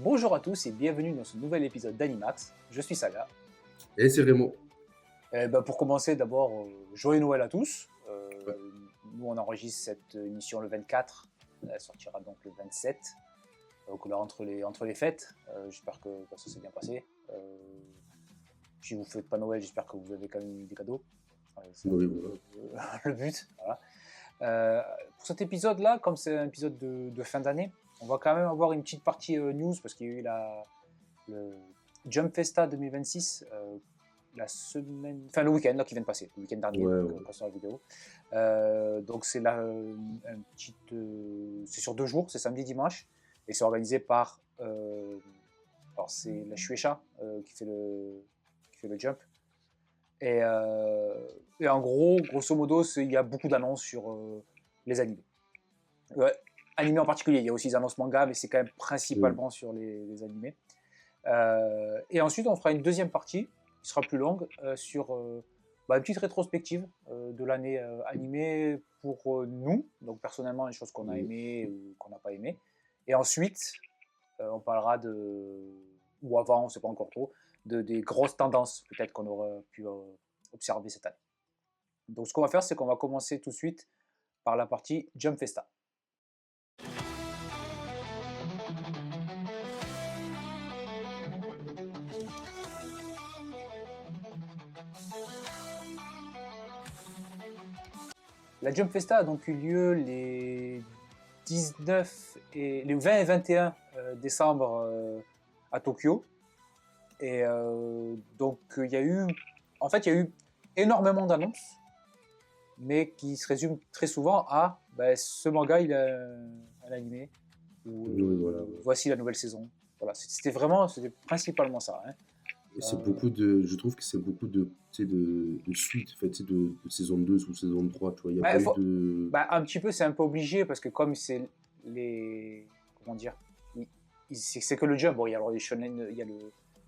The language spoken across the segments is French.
Bonjour à tous et bienvenue dans ce nouvel épisode d'Animax. Je suis Saga. Et c'est Rémo. Pour commencer, d'abord, joyeux Noël à tous. Ouais. Nous, on enregistre cette émission le 24. Elle sortira donc le 27. Donc là, entre les fêtes. J'espère que ça s'est bien passé. Si vous ne faites pas Noël, j'espère que vous avez quand même eu des cadeaux. Oui, voilà. Le but. Voilà. Pour cet épisode-là, comme c'est un épisode de fin d'année, on va quand même avoir une petite partie news parce qu'il y a eu le Jump Festa 2026 le week-end là, qui vient de passer, le week-end dernier, Ouais. sur la vidéo. Donc c'est c'est sur 2 jours, c'est samedi dimanche, et c'est organisé par alors c'est la Shueisha qui fait le jump. Et en gros, grosso modo, il y a beaucoup d'annonces sur les animés. Animés en particulier, il y a aussi des annonces manga, mais c'est quand même principalement sur les animés. Et ensuite, on fera une deuxième partie, qui sera plus longue, sur une petite rétrospective de l'année animée pour nous, donc personnellement, les choses qu'on a aimées ou qu'on n'a pas aimées. Et ensuite, on parlera ou avant, on ne sait pas encore trop, des grosses tendances peut-être qu'on aurait pu observer cette année. Donc ce qu'on va faire, c'est qu'on va commencer tout de suite par la partie Jump Festa. La Jump Festa a donc eu lieu les 20 et 21 décembre à Tokyo. Et donc il y a eu énormément d'annonces, mais qui se résument très souvent à ce manga il a un animé, ou voici la nouvelle saison. Voilà, c'était principalement ça. Hein. Et je trouve que c'est beaucoup de suites, en fait, de saison 2 ou saison 3, tu vois. Il y a pas eu de... un petit peu, c'est un peu obligé, parce que comme c'est comment dire, c'est que le jump. Bon, il y a le shonen, il y a le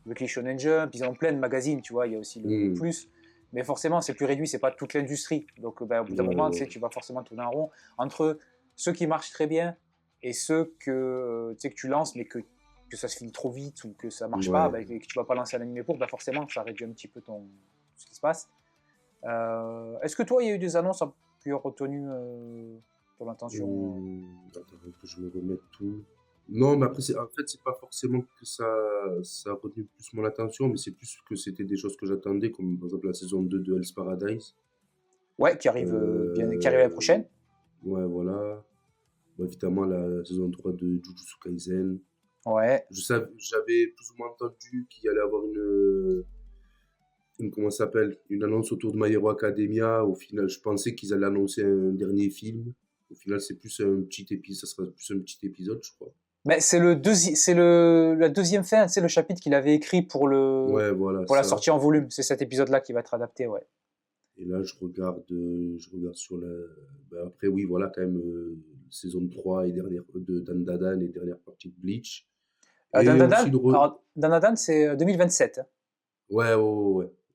Weekly Shonen Jump, ils ont plein de magazines, tu vois, il y a aussi le plus, mais forcément c'est plus réduit, c'est pas toute l'industrie, donc au bout d'un moment tu vas forcément tourner en rond entre ceux qui marchent très bien et ceux que tu lances mais que ça se finit trop vite ou que ça marche pas, et que tu vas pas lancer un animé pour, forcément ça réduit un petit peu ce qui se passe. Est-ce que toi il y a eu des annonces un peu retenues pour l'attention? Attends, que je me remette tout. Non, mais après, en fait, c'est pas forcément que ça a retenu plus mon attention, mais c'est plus que c'était des choses que j'attendais, comme par exemple la saison 2 de Hell's Paradise. Ouais, qui arrive l'année prochaine. Ouais, voilà. Bon, évidemment, la saison 3 de Jujutsu Kaisen. Ouais. J'avais plus ou moins entendu qu'il y allait avoir une annonce autour de My Hero Academia. Au final, je pensais qu'ils allaient annoncer un dernier film. Au final, c'est plus un petit épisode, ça sera plus un petit épisode, je crois. C'est la deuxième fin, c'est le chapitre qu'il avait écrit pour la sortie en volume. C'est cet épisode-là qui va être adapté, ouais. Et là, je regarde sur la... après, oui, voilà, quand même, saison 3 et dernière de Dandadan et dernière partie de Bleach. Dandadan, c'est 2027. Ouais.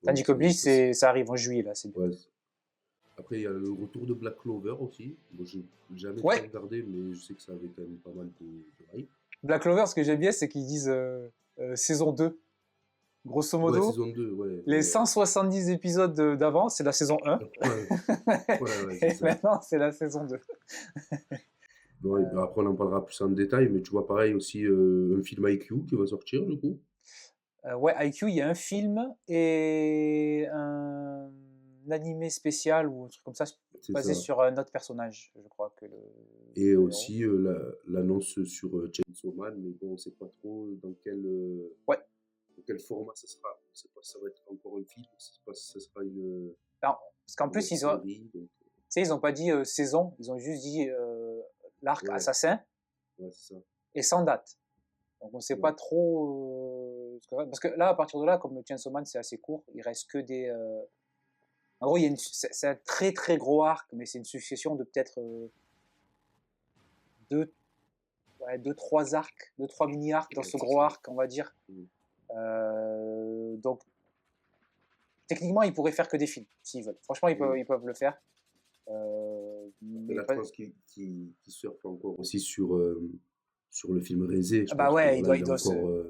Tandis que Bleach, ça arrive en juillet, là, c'est bien. Ouais. Après, il y a le retour de Black Clover aussi. Moi, je n'ai jamais trop regardé, mais je sais que ça avait quand même pas mal de hype. Black Clover, ce que j'aime bien, c'est qu'ils disent saison 2. Grosso modo, saison 2, les 170 épisodes d'avant, c'est la saison 1. Et maintenant, c'est la saison 2. Après, on en parlera plus en détail, mais tu vois, pareil, aussi un film IQ qui va sortir, du coup. IQ, il y a un film et un animé spécial ou un truc comme ça, basé sur un autre personnage, je crois. Et aussi l'annonce sur Chainsaw Man, mais bon, on ne sait pas trop dans quel format ça sera. On ne sait pas si ça va être encore un film, on ne sait pas si ça sera une... Non, parce qu'en plus, ils n'ont pas dit saison, ils ont juste dit l'arc assassin, c'est ça. Et sans date. Donc on ne sait pas trop... parce que là, à partir de là, comme le Chainsaw Man, c'est assez court, il reste que des... En gros, c'est un très très gros arc, mais c'est une succession de peut-être 2-3 arcs, 2-3 mini-arcs dans ce gros arc, on va dire. Donc, techniquement, ils pourraient faire que des films, s'ils veulent. Franchement, ils peuvent le faire. Mais là, je pense qu'ils surfent encore aussi sur sur le film réalisé. Je Bah pense que ouais, voilà, il est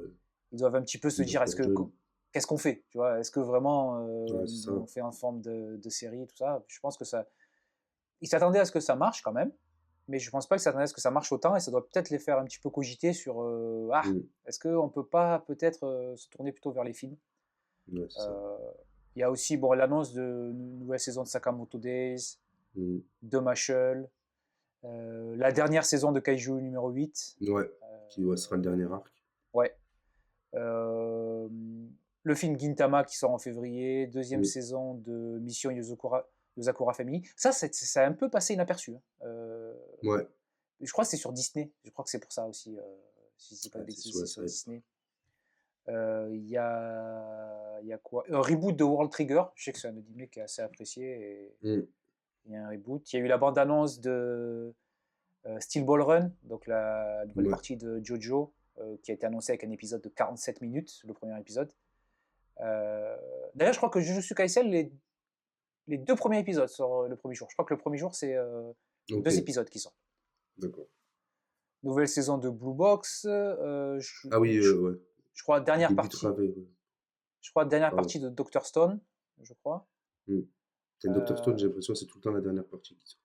ils doivent un petit peu se il est dire, encore jeune. qu'est-ce qu'on fait, tu vois? Est-ce que vraiment Ouais, c'est ça. on fait en forme de série, tout ça? Je pense que ça. Ils s'attendaient à ce que ça marche quand même, mais je pense pas qu'ils s'attendaient à ce que ça marche autant et ça doit peut-être les faire un petit peu cogiter sur Mm. est-ce qu'on peut pas peut-être se tourner plutôt vers les films? Ouais, c'est ça. Euh, Il y a aussi bon, l'annonce de nouvelle saison de Sakamoto Days, Mm. de Mashal, la dernière saison de Kaiju numéro 8. Ouais, qui sera le dernier arc. Ouais. Euh, le film Gintama qui sort en février, deuxième Mm. saison de Mission Yozakura Family. Ça a un peu passé inaperçu, hein. Ouais, Je crois que c'est sur Disney. Je crois que c'est pour ça aussi. Si je dis pas de ouais, c'est bêtises, sûr, c'est ça sur va être. Disney. Il y a quoi? Un reboot de World Trigger. Je sais que c'est un anime qui est assez apprécié. Et Mm. il y a un reboot. Il y a eu la bande-annonce de Steel Ball Run, donc la nouvelle Ouais, partie de JoJo, qui a été annoncée avec un épisode de 47 minutes, le premier épisode. D'ailleurs, je crois que Jujutsu Kaisen, les deux premiers épisodes sortent le premier jour. Je crois que le premier jour, c'est ok, 2 épisodes qui sortent. d'accord. Nouvelle saison de Blue Box. Ah oui, ouais, Je crois qui dernière débutera partie. avec. Je crois dernière Pardon. partie de Dr Stone, je crois. Mm. C'est Dr. Stone, Euh, j'ai l'impression que c'est tout le temps la dernière partie qui sort.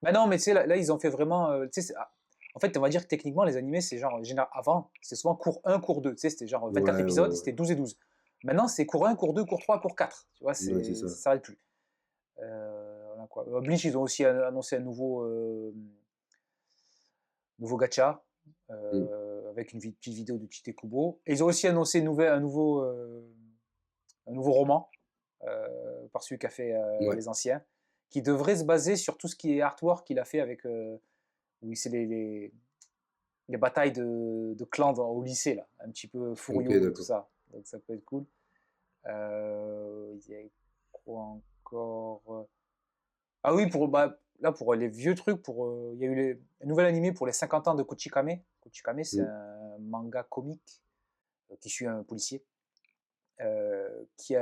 Mais non, mais tu sais, là, ils ont fait vraiment. Tu sais, en fait, on va dire que techniquement, les animés, c'est genre. Avant, c'était souvent cours 1, cours 2. Tu sais, c'était genre 24 Ouais, ouais, épisodes, ouais. c'était 12 et 12. Maintenant, c'est cours 1, cours 2, cours 3, cours 4. Tu vois, Ouais, c'est ça. ça s'arrête plus. On a quoi? Bleach, ils ont aussi annoncé un nouveau gacha Mm. avec une petite vidéo de Tite Kubo. Et ils ont aussi annoncé un nouveau roman par celui qui a fait Ouais, les anciens, qui devrait se baser sur tout ce qui est artwork qu'il a fait avec. Oui, c'est les batailles de clans au lycée, là, un petit peu ok, Furio et tout d'accord. ça. Donc ça peut être cool. Il y a quoi encore? Ah oui, là, pour les vieux trucs, il y a eu un nouvel animé pour les 50 ans de Kochikame. Kochikame, c'est Mm. un manga comique qui suit un policier qui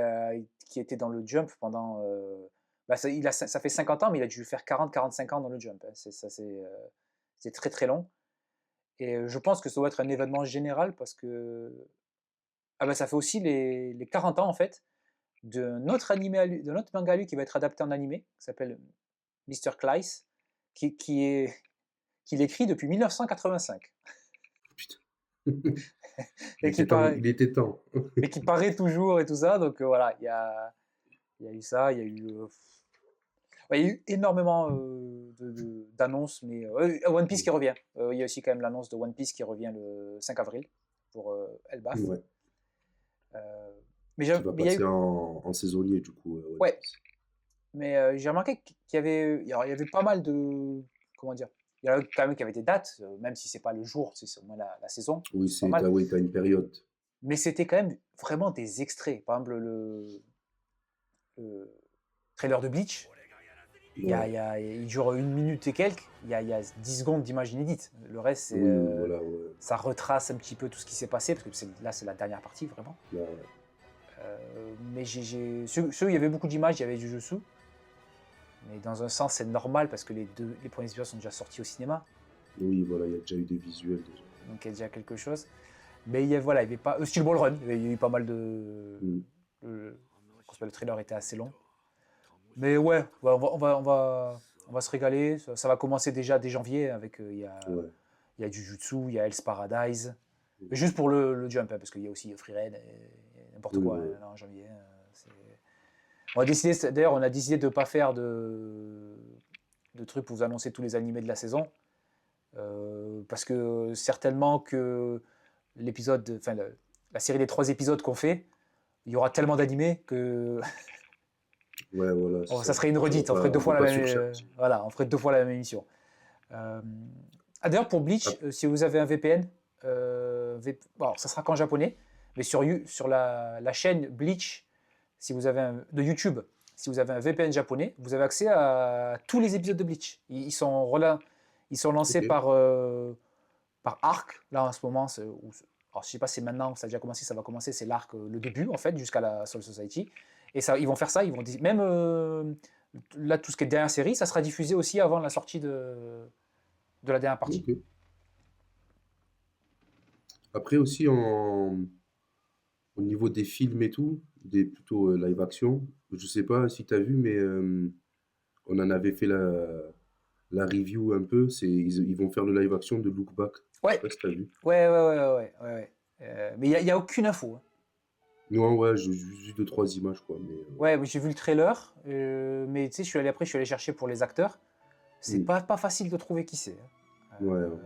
qui était dans le Jump pendant. Ça fait 50 ans, mais il a dû faire 40-45 ans dans le Jump, hein. C'est très très long. Et je pense que ça doit être un événement général parce que ça fait aussi les 40 ans en fait d'un autre manga à lui qui va être adapté en animé, qui s'appelle Mr. Kleiss, qu'il écrit depuis 1985 Putain. et qui paraît, Il était temps. et qui paraît toujours et tout ça. Donc voilà, il y a eu ça, ouais, il y a eu énormément d'annonces, mais One Piece qui revient. Il y a aussi quand même l'annonce de One Piece qui revient le 5 avril pour Elbaf. Ouais. Euh, Qui va mais il y a passer eu, en saisonnier, du coup, One ouais, Piece. mais j'ai remarqué il y avait pas mal de, comment dire, il y en a quand même qui avaient des dates, même si c'est pas le jour, c'est au moins la saison, Oui, c'est pas mal. t'as une période. Mais c'était quand même vraiment des extraits. Par exemple, le trailer de Bleach, Ouais. il dure 1 minute et quelques, il y a 10 secondes d'images inédites. Le reste, Oui, voilà, ouais. ça retrace un petit peu tout ce qui s'est passé, parce que là, c'est la dernière partie, vraiment. Là, ouais. Mais ceux où il y avait beaucoup d'images, il y avait Jujutsu. Mais dans un sens, c'est normal, parce que les premiers épisodes sont déjà sortis au cinéma. Oui, voilà, il y a déjà eu des visuels déjà. Donc il y a déjà quelque chose. Mais voilà, il y avait pas. Steel Ball Run, il y a eu pas mal de. Mm. Le trailer était assez long. Mais ouais, on va se régaler. Ça va commencer déjà dès janvier avec Ouais. il y a Jujutsu, il y a Hell's Paradise. Mais juste pour le jump, hein, parce qu'il y a aussi Free Red et n'importe Oui, quoi ouais. hein, là, en janvier. D'ailleurs, on a décidé de ne pas faire de trucs pour vous annoncer tous les animés de la saison. Parce que certainement que la série des 3 épisodes qu'on fait, il y aura tellement d'animés que Ouais, voilà, c'est ça. ça serait une redite. On ferait deux fois la même. Voilà, on ferait 2 fois la même émission. D'ailleurs, pour Bleach, si vous avez un VPN, bon, ça sera qu'en japonais, mais sur la chaîne Bleach, si vous avez de YouTube, si vous avez un VPN japonais, vous avez accès à tous les épisodes de Bleach. Ils sont lancés Ok. par arc, là en ce moment. Alors, je ne sais pas si c'est maintenant, ça a déjà commencé, ça va commencer, c'est l'arc, le début en fait, jusqu'à la Soul Society. Et ça, ils vont faire ça, ils vont même là, tout ce qui est dernière série, ça sera diffusé aussi avant la sortie de la dernière partie. Ok. Après aussi, au niveau des films et tout, des plutôt live action, je sais pas si tu as vu, mais on en avait fait la review un peu. Ils vont faire le live action de Look Back. Je sais Ouais, pas si tu as vu. ouais. Mais il y a aucune info, hein. Non, ouais, j'ai vu deux, trois images, quoi. Mais, Ouais, j'ai vu le trailer, mais tu sais, je suis allé chercher pour les acteurs. C'est hmm, pas facile de trouver qui c'est, hein. ouais, ouais,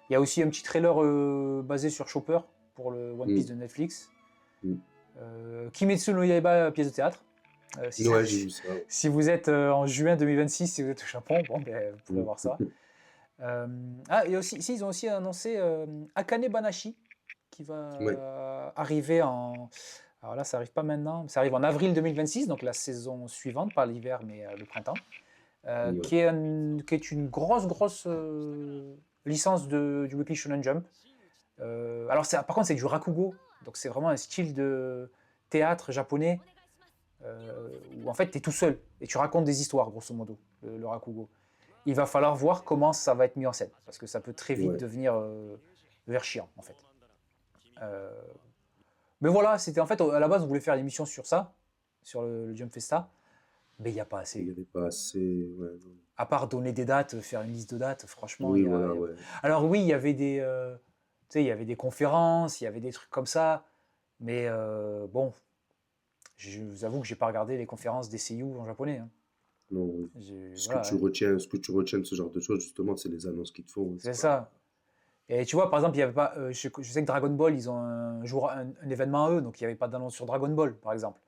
Il y a aussi un petit trailer basé sur Chopper pour le One Piece hmm, de Netflix. hmm. Kimetsu no Yaiba, pièce de théâtre. Ouais, j'ai vu ça. Si vous êtes en juin 2026, si vous êtes au Japon, bon, ben, vous pourrez Hmm. voir ça. Et aussi, ici, ils ont aussi annoncé Akane Banashi qui Ouais, va arriver en. Alors là, ça arrive pas maintenant, ça arrive en avril 2026, donc la saison suivante, pas l'hiver, mais le printemps, ouais, qui est une grosse licence du Weekly Shonen Jump. Alors, par contre, c'est du rakugo, donc c'est vraiment un style de théâtre japonais où en fait, tu es tout seul et tu racontes des histoires, grosso modo, le rakugo. Il va falloir voir comment ça va être mis en scène, parce que ça peut très vite ouais. devenir chiant, en fait. Euh, mais voilà, c'était en fait, à la base, on voulait faire l'émission sur ça, sur le Jump Festa, mais il n'y a pas Il assez. n'y avait pas assez. Ouais, non. À part donner des dates, faire une liste de dates, franchement, Oui, voilà, ouais. Alors oui, il y avait tu sais, il y avait des conférences, il y avait des trucs comme ça, mais bon, je vous avoue que j'ai pas regardé les conférences des seiyuu en japonais, hein. Non, oui. Voilà, hein. Ce que tu retiens de ce genre de choses, justement, c'est les annonces qu'ils te font, hein. C'est C'est pas. ça. Et tu vois, par exemple, il y avait pas, je sais que Dragon Ball, ils ont un événement à eux, donc il n'y avait pas d'annonce sur Dragon Ball, par exemple.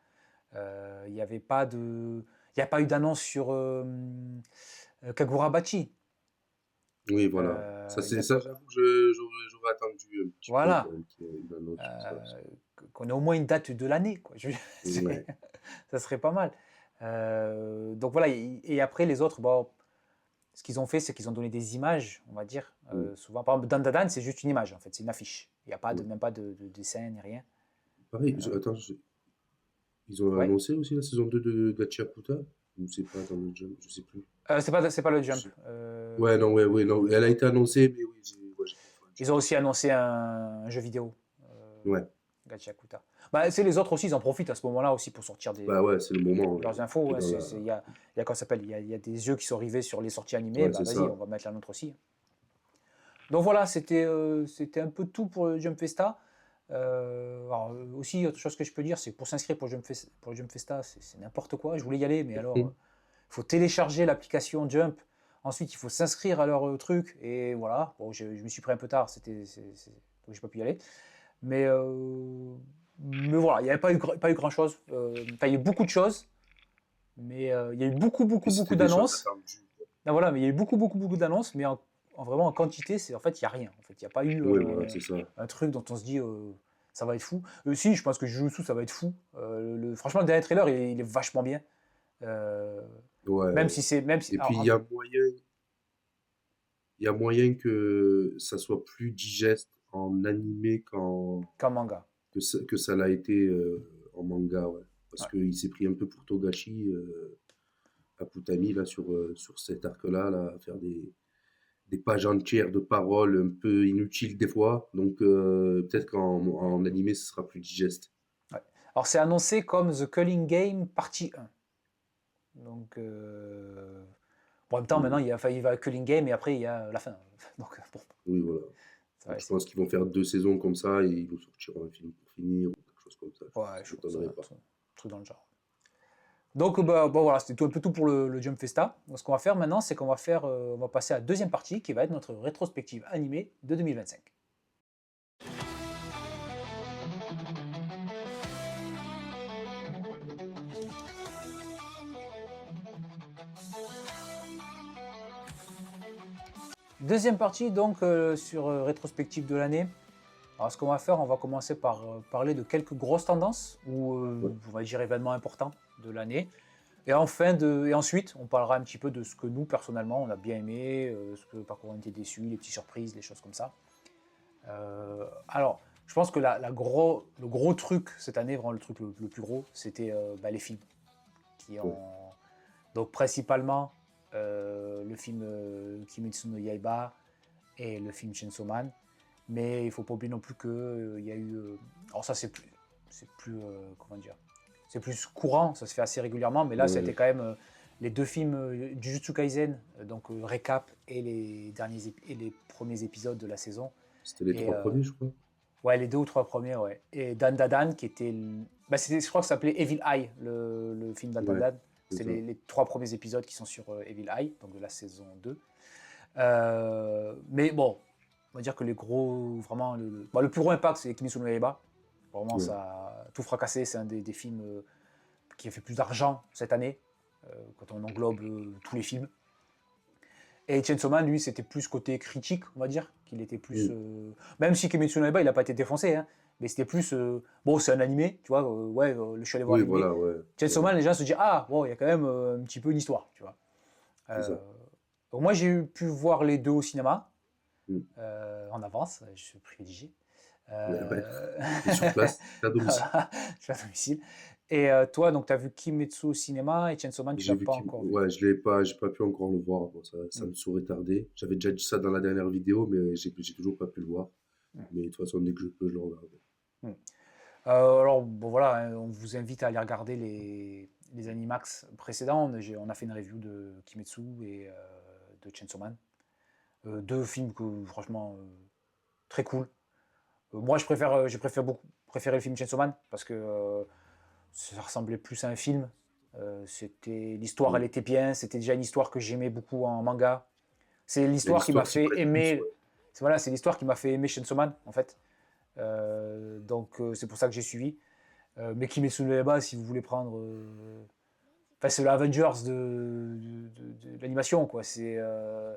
Il n'y avait pas de, il n'y a pas eu d'annonce sur Kagurabachi. Oui, voilà. Il y a- Ça, j'avoue que j'aurais attendu un petit peu voilà, quand même qu'il y ait une annonce sur ça. Euh, qu'on ait au moins une date de l'année, quoi. Ouais. Ça serait pas mal. Donc voilà, et après les autres, bon, ce qu'ils ont fait, c'est qu'ils ont donné des images, on va dire. Mm, Souvent, par exemple, Dandadan, c'est juste une image, en fait, c'est une affiche. Il n'y a pas ouais. même pas de dessin ni rien. Pareil, Euh, attends, ils ont ouais. annoncé aussi la saison 2 de Gachiakuta? Ou c'est pas dans le jump, je sais plus. C'est pas le Je Jump. sais- Ouais, non, ouais, ouais, non. Elle a été annoncée, mais oui, j'ai confondu. Ils ont aussi annoncé un jeu vidéo, Ouais, Gachiakuta. Bah, c'est les autres aussi, ils en profitent à ce moment-là aussi pour sortir bah ouais, c'est le moment. leurs infos. T'es Ouais, dans la. il y a quoi ça s'appelle il y a des jeux qui sont arrivés sur les sorties animées. Ouais, Bah c'est vas-y, ça. on va mettre la nôtre aussi. Donc voilà, c'était un peu tout pour le Jump Festa. Alors, aussi, autre chose que je peux dire, c'est pour s'inscrire pour le Jump Festa, c'est n'importe quoi. Je voulais y aller, mais alors, il faut télécharger l'application Jump. Ensuite, il faut s'inscrire à leur truc. Et voilà, bon, je me suis pris un peu tard, donc j'ai pas pu y aller. Mais, mais voilà, il n'y avait pas eu grand-chose. Enfin, il y a eu beaucoup de choses, mais il y a eu Mais beaucoup c'était des choses d'annonces. attendues. Ah, voilà, mais il y a eu beaucoup d'annonces, mais vraiment en quantité, en fait, il n'y a rien. En fait, il n'y a pas eu Oui, voilà, c'est ça. un truc dont on se dit ça va être fou. Si, je pense que Jujutsu, ça va être fou. Franchement, le dernier trailer, il est vachement bien. Euh, même Ouais. si c'est. Même si, Et puis, il y a moyen que ça soit plus digeste en animé qu'en manga. que ça l'a été en manga, ouais. Parce Ouais. qu'il s'est pris un peu pour Togashi, Akutami, là, sur cet arc-là, là, à faire des pages entières de paroles un peu inutiles des fois. Donc, peut-être en animé, ce sera plus digeste. Ouais. Alors, c'est annoncé comme The Culling Game partie 1. Donc, bon, en même temps, maintenant, Mm. il va à Culling Game et après, il y a la fin. Donc, bon, Oui, voilà. ça va, Donc, je pense qu'ils vont faire 2 saisons comme ça et ils nous sortiront un film pour finir ou quelque chose comme ça. ouais, Ça je pense, m'étonnerait un pas. truc dans le genre. Donc bah, bon, voilà, c'était un peu tout pour le Jump Festa. Donc, ce qu'on va faire maintenant, c'est on va passer à la deuxième partie qui va être notre rétrospective animée de 2025. Deuxième partie donc sur rétrospective de l'année. Alors ce qu'on va faire, on va commencer par parler de quelques grosses tendances ou Ouais. on va dire événements importants de l'année. Et ensuite, on parlera un petit peu de ce que nous personnellement on a bien aimé, par quoi on était déçus, les petites surprises, les choses comme ça. Alors, je pense que le gros truc cette année, vraiment le truc le plus gros, c'était les films qui Ouais. ont donc principalement le film Kimetsu no Yaiba et le film Chainsaw Man. Mais il ne faut pas oublier non plus qu'il y a eu. Alors, ça, c'est plus comment dire, c'est plus courant, ça se fait assez régulièrement, mais là, ça a été Ouais, quand même les deux films Jujutsu Kaisen, donc Récap et et les premiers épisodes de la saison. c'était les Et 3 premiers, je crois. ouais, les deux ou trois premiers, ouais. Et Dan Dadan, qui était. Bah, je crois que ça s'appelait Evil Eye, le film Dan Ouais, Dadan. c'est C'est ça. les trois premiers épisodes qui sont sur Evil Eye, donc de la saison 2. Mais bon, on va dire que les gros. Vraiment, bah, le plus gros impact, c'est Kimetsu no Yaiba. Vraiment, Ouais. ça a tout fracassé. C'est un des films qui a fait plus d'argent cette année, quand on englobe tous les films. Et Chainsaw Man, lui, c'était plus côté critique, on va dire, qu'il était plus... Mm. Même si Kimetsu no Yaiba, il n'a pas été défoncé, hein, mais c'était plus... bon, c'est un animé, tu vois, ouais, je suis allé voir Oui, l'animé. voilà, ouais. Chainsaw Ouais, Man, les gens se disent, ah, bon, il y a quand même un petit peu une histoire, tu vois. c'est Euh, ça. donc moi, j'ai pu voir les deux au cinéma, Mm. en avance, je suis privilégié. Ouais, ouais. Euh, Et sur place, à domicile. voilà, je suis à domicile. Et toi, donc, tu as vu Kimetsu au cinéma et Chainsaw Man, tu l'as J'ai vu pas qu'il... encore vu. Ouais, j'ai pas pu encore le voir. Bon, ça Mm, me saurait tarder. J'avais déjà dit ça dans la dernière vidéo, mais j'ai toujours pas pu le voir. mm, Mais de toute façon, dès que je peux, je le regarde. mm. Alors, bon, voilà, hein, on vous invite à aller regarder les Animax précédents. On a fait une review de Kimetsu et de Chainsaw Man. Deux films que, franchement, très cool. Moi, j'ai préféré le film Chainsaw Man parce que ça ressemblait plus à un film. L'histoire, elle Mm. était bien. C'était déjà une histoire que j'aimais beaucoup en manga. C'est Et l'histoire qui m'a l'histoire s'y fait prête plus, aimer. ouais. Voilà, c'est l'histoire qui m'a fait aimer Chainsaw Man, en fait. Donc, c'est pour ça que j'ai suivi. Mais Kimetsu no Yaiba, si vous voulez prendre. Enfin, c'est l'Avengers de l'animation, quoi. Ouais, Si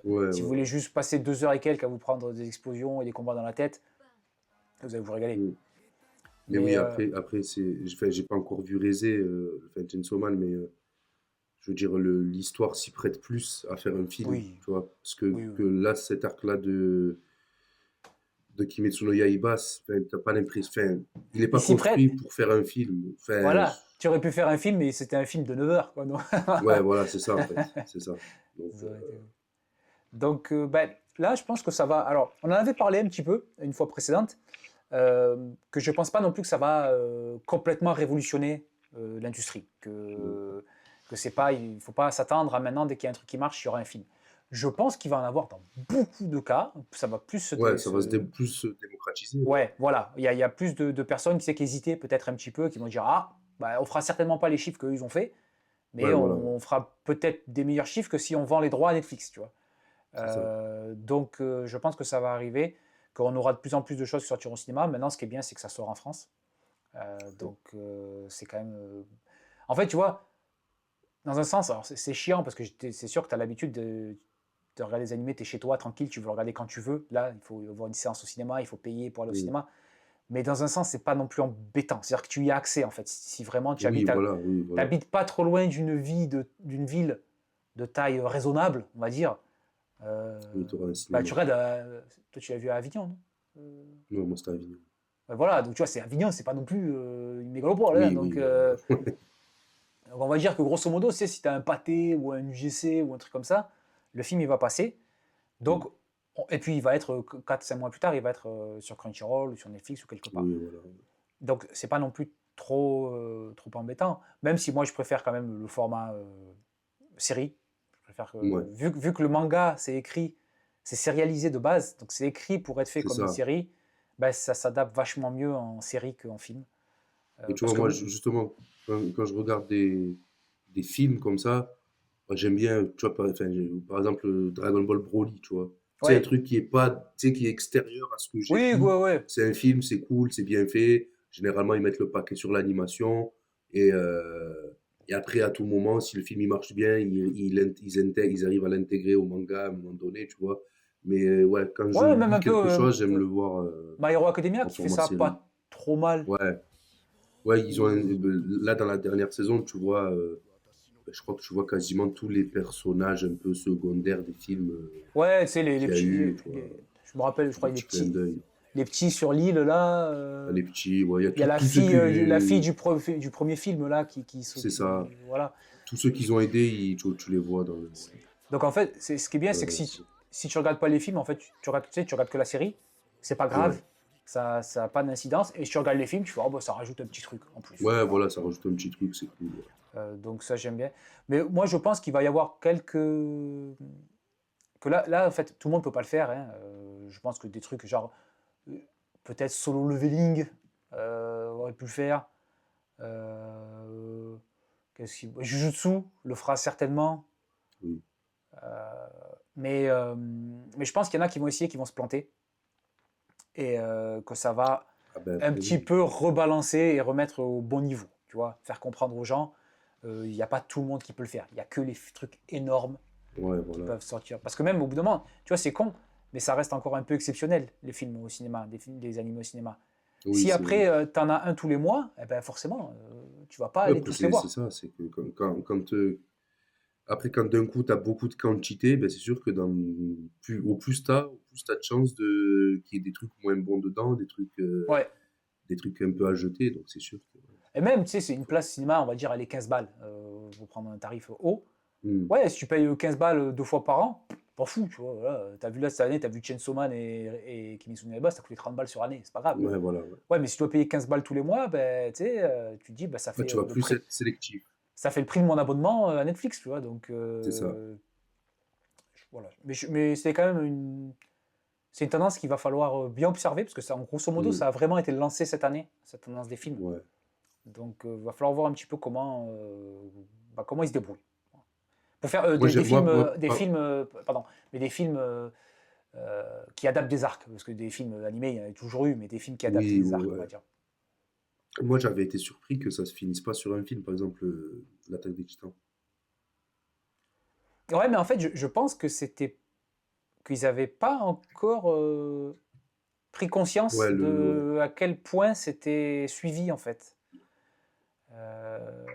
vous ouais. voulez juste passer 2 heures et quelques à vous prendre des explosions et des combats dans la tête, vous allez vous régaler. Mm. Mais Mais oui, après enfin, j'ai pas encore vu Rézé, enfin, Chainsaw Man, mais je veux dire, l'histoire s'y prête plus à faire un film, oui, tu vois. Parce oui, que oui. là, cet arc-là de Kimetsu no Yaiba, enfin, t'as pas l'impression. Enfin, il est Il pas s'y prête. construit pour faire un film. Enfin, Voilà. Tu aurais pu faire un film, mais c'était un film de 9 heures, quoi. Non. ouais, voilà, c'est ça, en fait. C'est ça. Donc, Ça aurait été- Donc, ben, là, je pense que ça va. Alors, on en avait parlé un petit peu une fois précédente, que je pense pas non plus que ça va complètement révolutionner l'industrie. mm. Que c'est pas, il faut pas s'attendre à maintenant, dès qu'il y a un truc qui marche, il y aura un film. Je pense qu'il va en avoir dans beaucoup de cas. Ça va plus Ouais, ça va plus se démocratiser. Ouais, Ouais, voilà. Il y a plus de personnes qui hésiter peut-être un petit peu, qui vont dire ah, bah, on fera certainement pas les chiffres qu'ils ont fait, mais ouais, voilà, on fera peut-être des meilleurs chiffres que si on vend les droits à Netflix, tu vois. c'est ça. Donc, je pense que ça va arriver, qu'on aura de plus en plus de choses qui sortiront au cinéma. Maintenant, ce qui est bien, c'est que ça sort en France. Donc, c'est quand même. En fait, tu vois, dans un sens, alors c'est chiant parce que c'est sûr que tu as l'habitude de regarder des animés, tu es chez toi, tranquille, tu veux le regarder quand tu veux. Là, il faut avoir une séance au cinéma, il faut payer pour aller au Mm. cinéma. Mais dans un sens, c'est pas non plus embêtant. C'est-à-dire que tu y as accès, en fait. Si vraiment tu Oui, habites, voilà, oui, voilà. pas trop loin d'une ville de taille raisonnable, on va dire, Oui, tu auras un bah, cinéma. tu regardes, toi tu l'as vu à Avignon, non? Non, moi, c'était Avignon. Voilà, donc tu vois, c'est Avignon, c'est pas non plus une mégalopole, hein, Oui, donc, oui, voilà. on va dire que grosso modo, c'est si tu as un pâté ou un UGC ou un truc comme ça, le film il va passer. Mm. Donc, et puis il va être 4-5 mois plus tard, il va être sur Crunchyroll ou sur Netflix ou quelque part. Oui, voilà. Donc c'est pas non plus trop embêtant, même si moi je préfère quand même le format série. Je préfère que, Ouais, vu que le manga c'est écrit, c'est sérialisé de base, donc c'est écrit pour être fait c'est comme une ça. série, ben, ça s'adapte vachement mieux en série qu'en film. Et tu Parce vois, que moi, justement, quand je regarde des films comme ça, moi, j'aime bien, tu vois, enfin, par exemple, Dragon Ball Broly, tu vois. C'est un ouais, truc qui est pas, tu sais, qui est extérieur à ce que j'ai oui, vu. ouais, ouais. C'est un film, c'est cool, c'est bien fait. Généralement, ils mettent le paquet sur l'animation. Et, et après, à tout moment, si le film il marche bien, ils arrivent à l'intégrer au manga à un moment donné, tu vois. Mais ouais, quand je Ouais, même lis un peu quelque chose, j'aime le voir My Hero Academia en qui fait format ça série. pas trop mal. Ouais, ouais, ils ont Ou- là dans la dernière saison, tu vois, je crois que tu vois quasiment tous les personnages un peu secondaires des films Ouais, tu sais, les qu'il y a petits. eu, tu vois, Je me rappelle, je des crois, petits clins d'œil. les petits sur l'île là. Les petits, ouais, il y a Il y a tous ceux la fille qui, du premier film là c'est ça, voilà. tous ceux qu'ils ont aidés, tu les vois dans Donc en fait, ce qui est bien, dans c'est que la série. si tu regardes pas les films, en fait, tu regardes que la série. c'est pas Ouais. grave, ça a pas d'incidence. Et si tu regardes les films, tu fais, oh, bah, ça rajoute un petit truc en plus. Ouais, Voilà. voilà, ça rajoute un petit truc, c'est cool. Ouais. Donc ça, j'aime bien. Mais moi, je pense qu'il va y avoir que là, en fait, tout le monde peut pas le faire, hein. Je pense que des trucs genre euh, peut-être solo leveling aurait pu le faire. Euh, Jujutsu le fera certainement. Oui. Euh, mais je pense qu'il y en a qui vont essayer, qui vont se planter. Et que ça va Ah ben un après, petit oui. peu rebalancer et remettre au bon niveau. Tu vois, faire comprendre aux gens, il n'y a pas tout le monde qui peut le faire. Il n'y a que les trucs énormes Ouais, qui voilà. peuvent sortir. Parce que même au bout d'un moment, tu vois, c'est con, mais ça reste encore un peu exceptionnel, les films au cinéma, des animés au cinéma. Oui, Si c'est vrai. après, tu en as un tous les mois, eh ben forcément, tu vas pas Ouais, aller après, tous les c'est voir. ça, c'est que après, quand d'un coup, tu as beaucoup de quantité, ben, c'est sûr que au plus t'as de chances qu'il y ait des trucs moins bons dedans, Ouais. des trucs un peu à jeter, donc c'est sûr que. Et même, tu sais, c'est une place cinéma, on va dire, elle est 15 balles. Pour prendre un tarif haut. Hmm. Ouais, si tu payes 15 balles 2 fois par an, t'en fous, tu vois. Voilà. T'as vu là cette année, t'as vu Chainsaw Man et Kimetsu no Yaiba, ça coûté 30 balles sur année, c'est pas grave. Ouais, voilà. Ouais. Ouais, mais si tu dois payer 15 balles tous les mois, ben, tu sais, tu te dis, ben, ça Ouais, fait tu vas le plus prix. être sélectif, Ça fait le prix de mon abonnement à Netflix, tu vois. Donc, c'est ça. voilà. Mais c'est quand même c'est une tendance qu'il va falloir bien observer, parce que ça, en grosso modo, Hmm. ça a vraiment été lancé cette année, cette tendance des films. Ouais. Donc, il va falloir voir un petit peu comment ils se débrouillent. Pour faire Moi, j'aime, des films, pardon, mais des films qui adaptent des arcs, parce que des films animés, il y en a toujours eu, mais des films qui adaptent oui, des arcs, ouais, on va ouais. dire. Moi, j'avais été surpris que ça se finisse pas sur un film, par exemple, L'Attaque des Titans. Ouais, mais en fait, je pense qu'ils n'avaient pas encore pris conscience Ouais, ouais. de à quel point c'était suivi, en fait.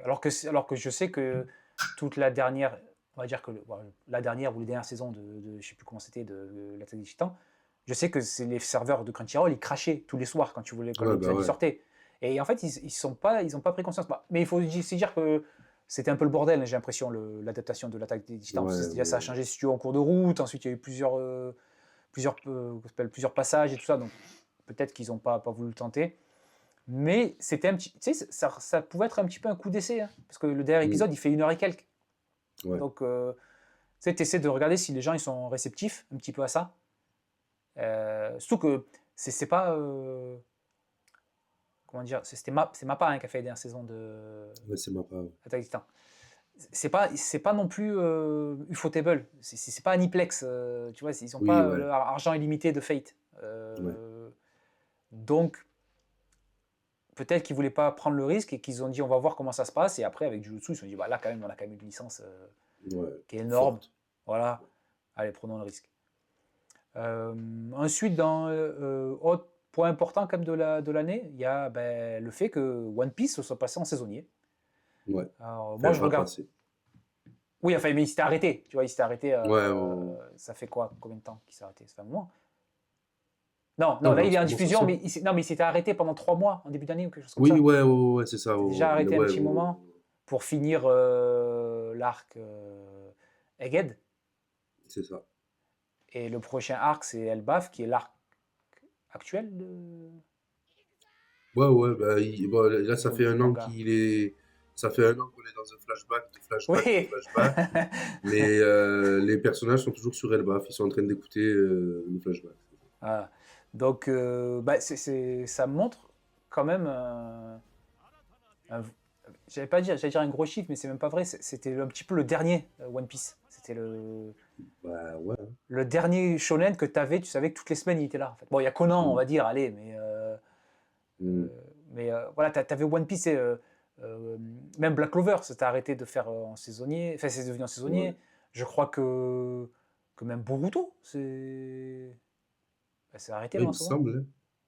Alors que je sais que toute la dernière, on va dire que la dernière ou les dernières saisons je sais plus comment c'était, de l'Attaque des Titans, je sais que c'est les serveurs de Crunchyroll, ils crachaient tous les soirs quand tu voulais, quand Ouais, bah l'épisode ouais. sortait. Et en fait, ils ont pas pris conscience. Mais il faut aussi dire que c'était un peu le bordel, j'ai l'impression, l'adaptation de l'Attaque des Titans. Parce Ouais, que déjà, ça a ouais. changé si tu veux, en cours de route. Ensuite, il y a eu plusieurs passages et tout ça. Donc peut-être qu'ils n'ont pas voulu le tenter. Mais c'était un petit, tu sais, ça pouvait être un petit peu un coup d'essai, hein, parce que le dernier Hmm. épisode, il fait 1 heure et quelques. Ouais. Donc, tu sais, essaies de regarder si les gens ils sont réceptifs un petit peu à ça. Surtout que c'est pas, comment dire, c'est Mappa hein, qui a fait la dernière saison de Ouais, c'est ma part. Attack on Titan. C'est pas non plus Ufotable, c'est pas Aniplex, tu vois, ils ont Oui, pas ouais. l'argent illimité de Fate. Ouais. Donc peut-être qu'ils voulaient pas prendre le risque et qu'ils ont dit on va voir comment ça se passe, et après avec Jujutsu ils se sont dit bah là quand même on a quand même une licence Ouais. qui est énorme, Forte. voilà, allez prenons le risque. Ensuite dans autre point important quand même de l'année, il y a le fait que One Piece soit passé en saisonnier. Ouais. Alors moi Enfin, je va regarde, passer. oui enfin mais il s'était arrêté, tu vois, il s'était arrêté, Ouais, ouais. ça fait quoi, combien de temps qu'il s'est arrêté, ça fait un moment. Non, non, Non, là là, en il est ce en moment, ça diffusion, sort. mais non, mais il s'était arrêté pendant 3 mois en début d'année ou quelque chose comme Oui, ça. ouais, ouais, ouais, c'est ça. Il s'était déjà Il arrêté un ouais, petit moment pour finir l'arc Egghead. c'est ça. Et le prochain arc, c'est Elbaf, qui est l'arc actuel Ouais, ouais, bah, bon, là, ça fait du un an manga. qu'il est. Ça fait un an qu'on est dans un flashback, de flashback, de Oui. flashback. Mais les personnages sont toujours sur Elbaf. Ils sont en train d'écouter le flashback. Voilà. Donc, ça montre quand même un- j'allais dire un gros chiffre, mais c'est même pas vrai. C'était un petit peu le dernier One Piece. C'était Bah ouais. Hein. le dernier shonen que tu avais. Tu savais que toutes les semaines il était là. En fait. Bon, il y a Conan, on Mm. va dire, allez, Mm. voilà, t'avais One Piece et euh, même Black Clover, c'était arrêté de faire en saisonnier. Enfin, c'est devenu en Ouais. saisonnier. Je crois que même Boruto, c'est arrêté Ouais, là il en me ce moment. semble. Hein.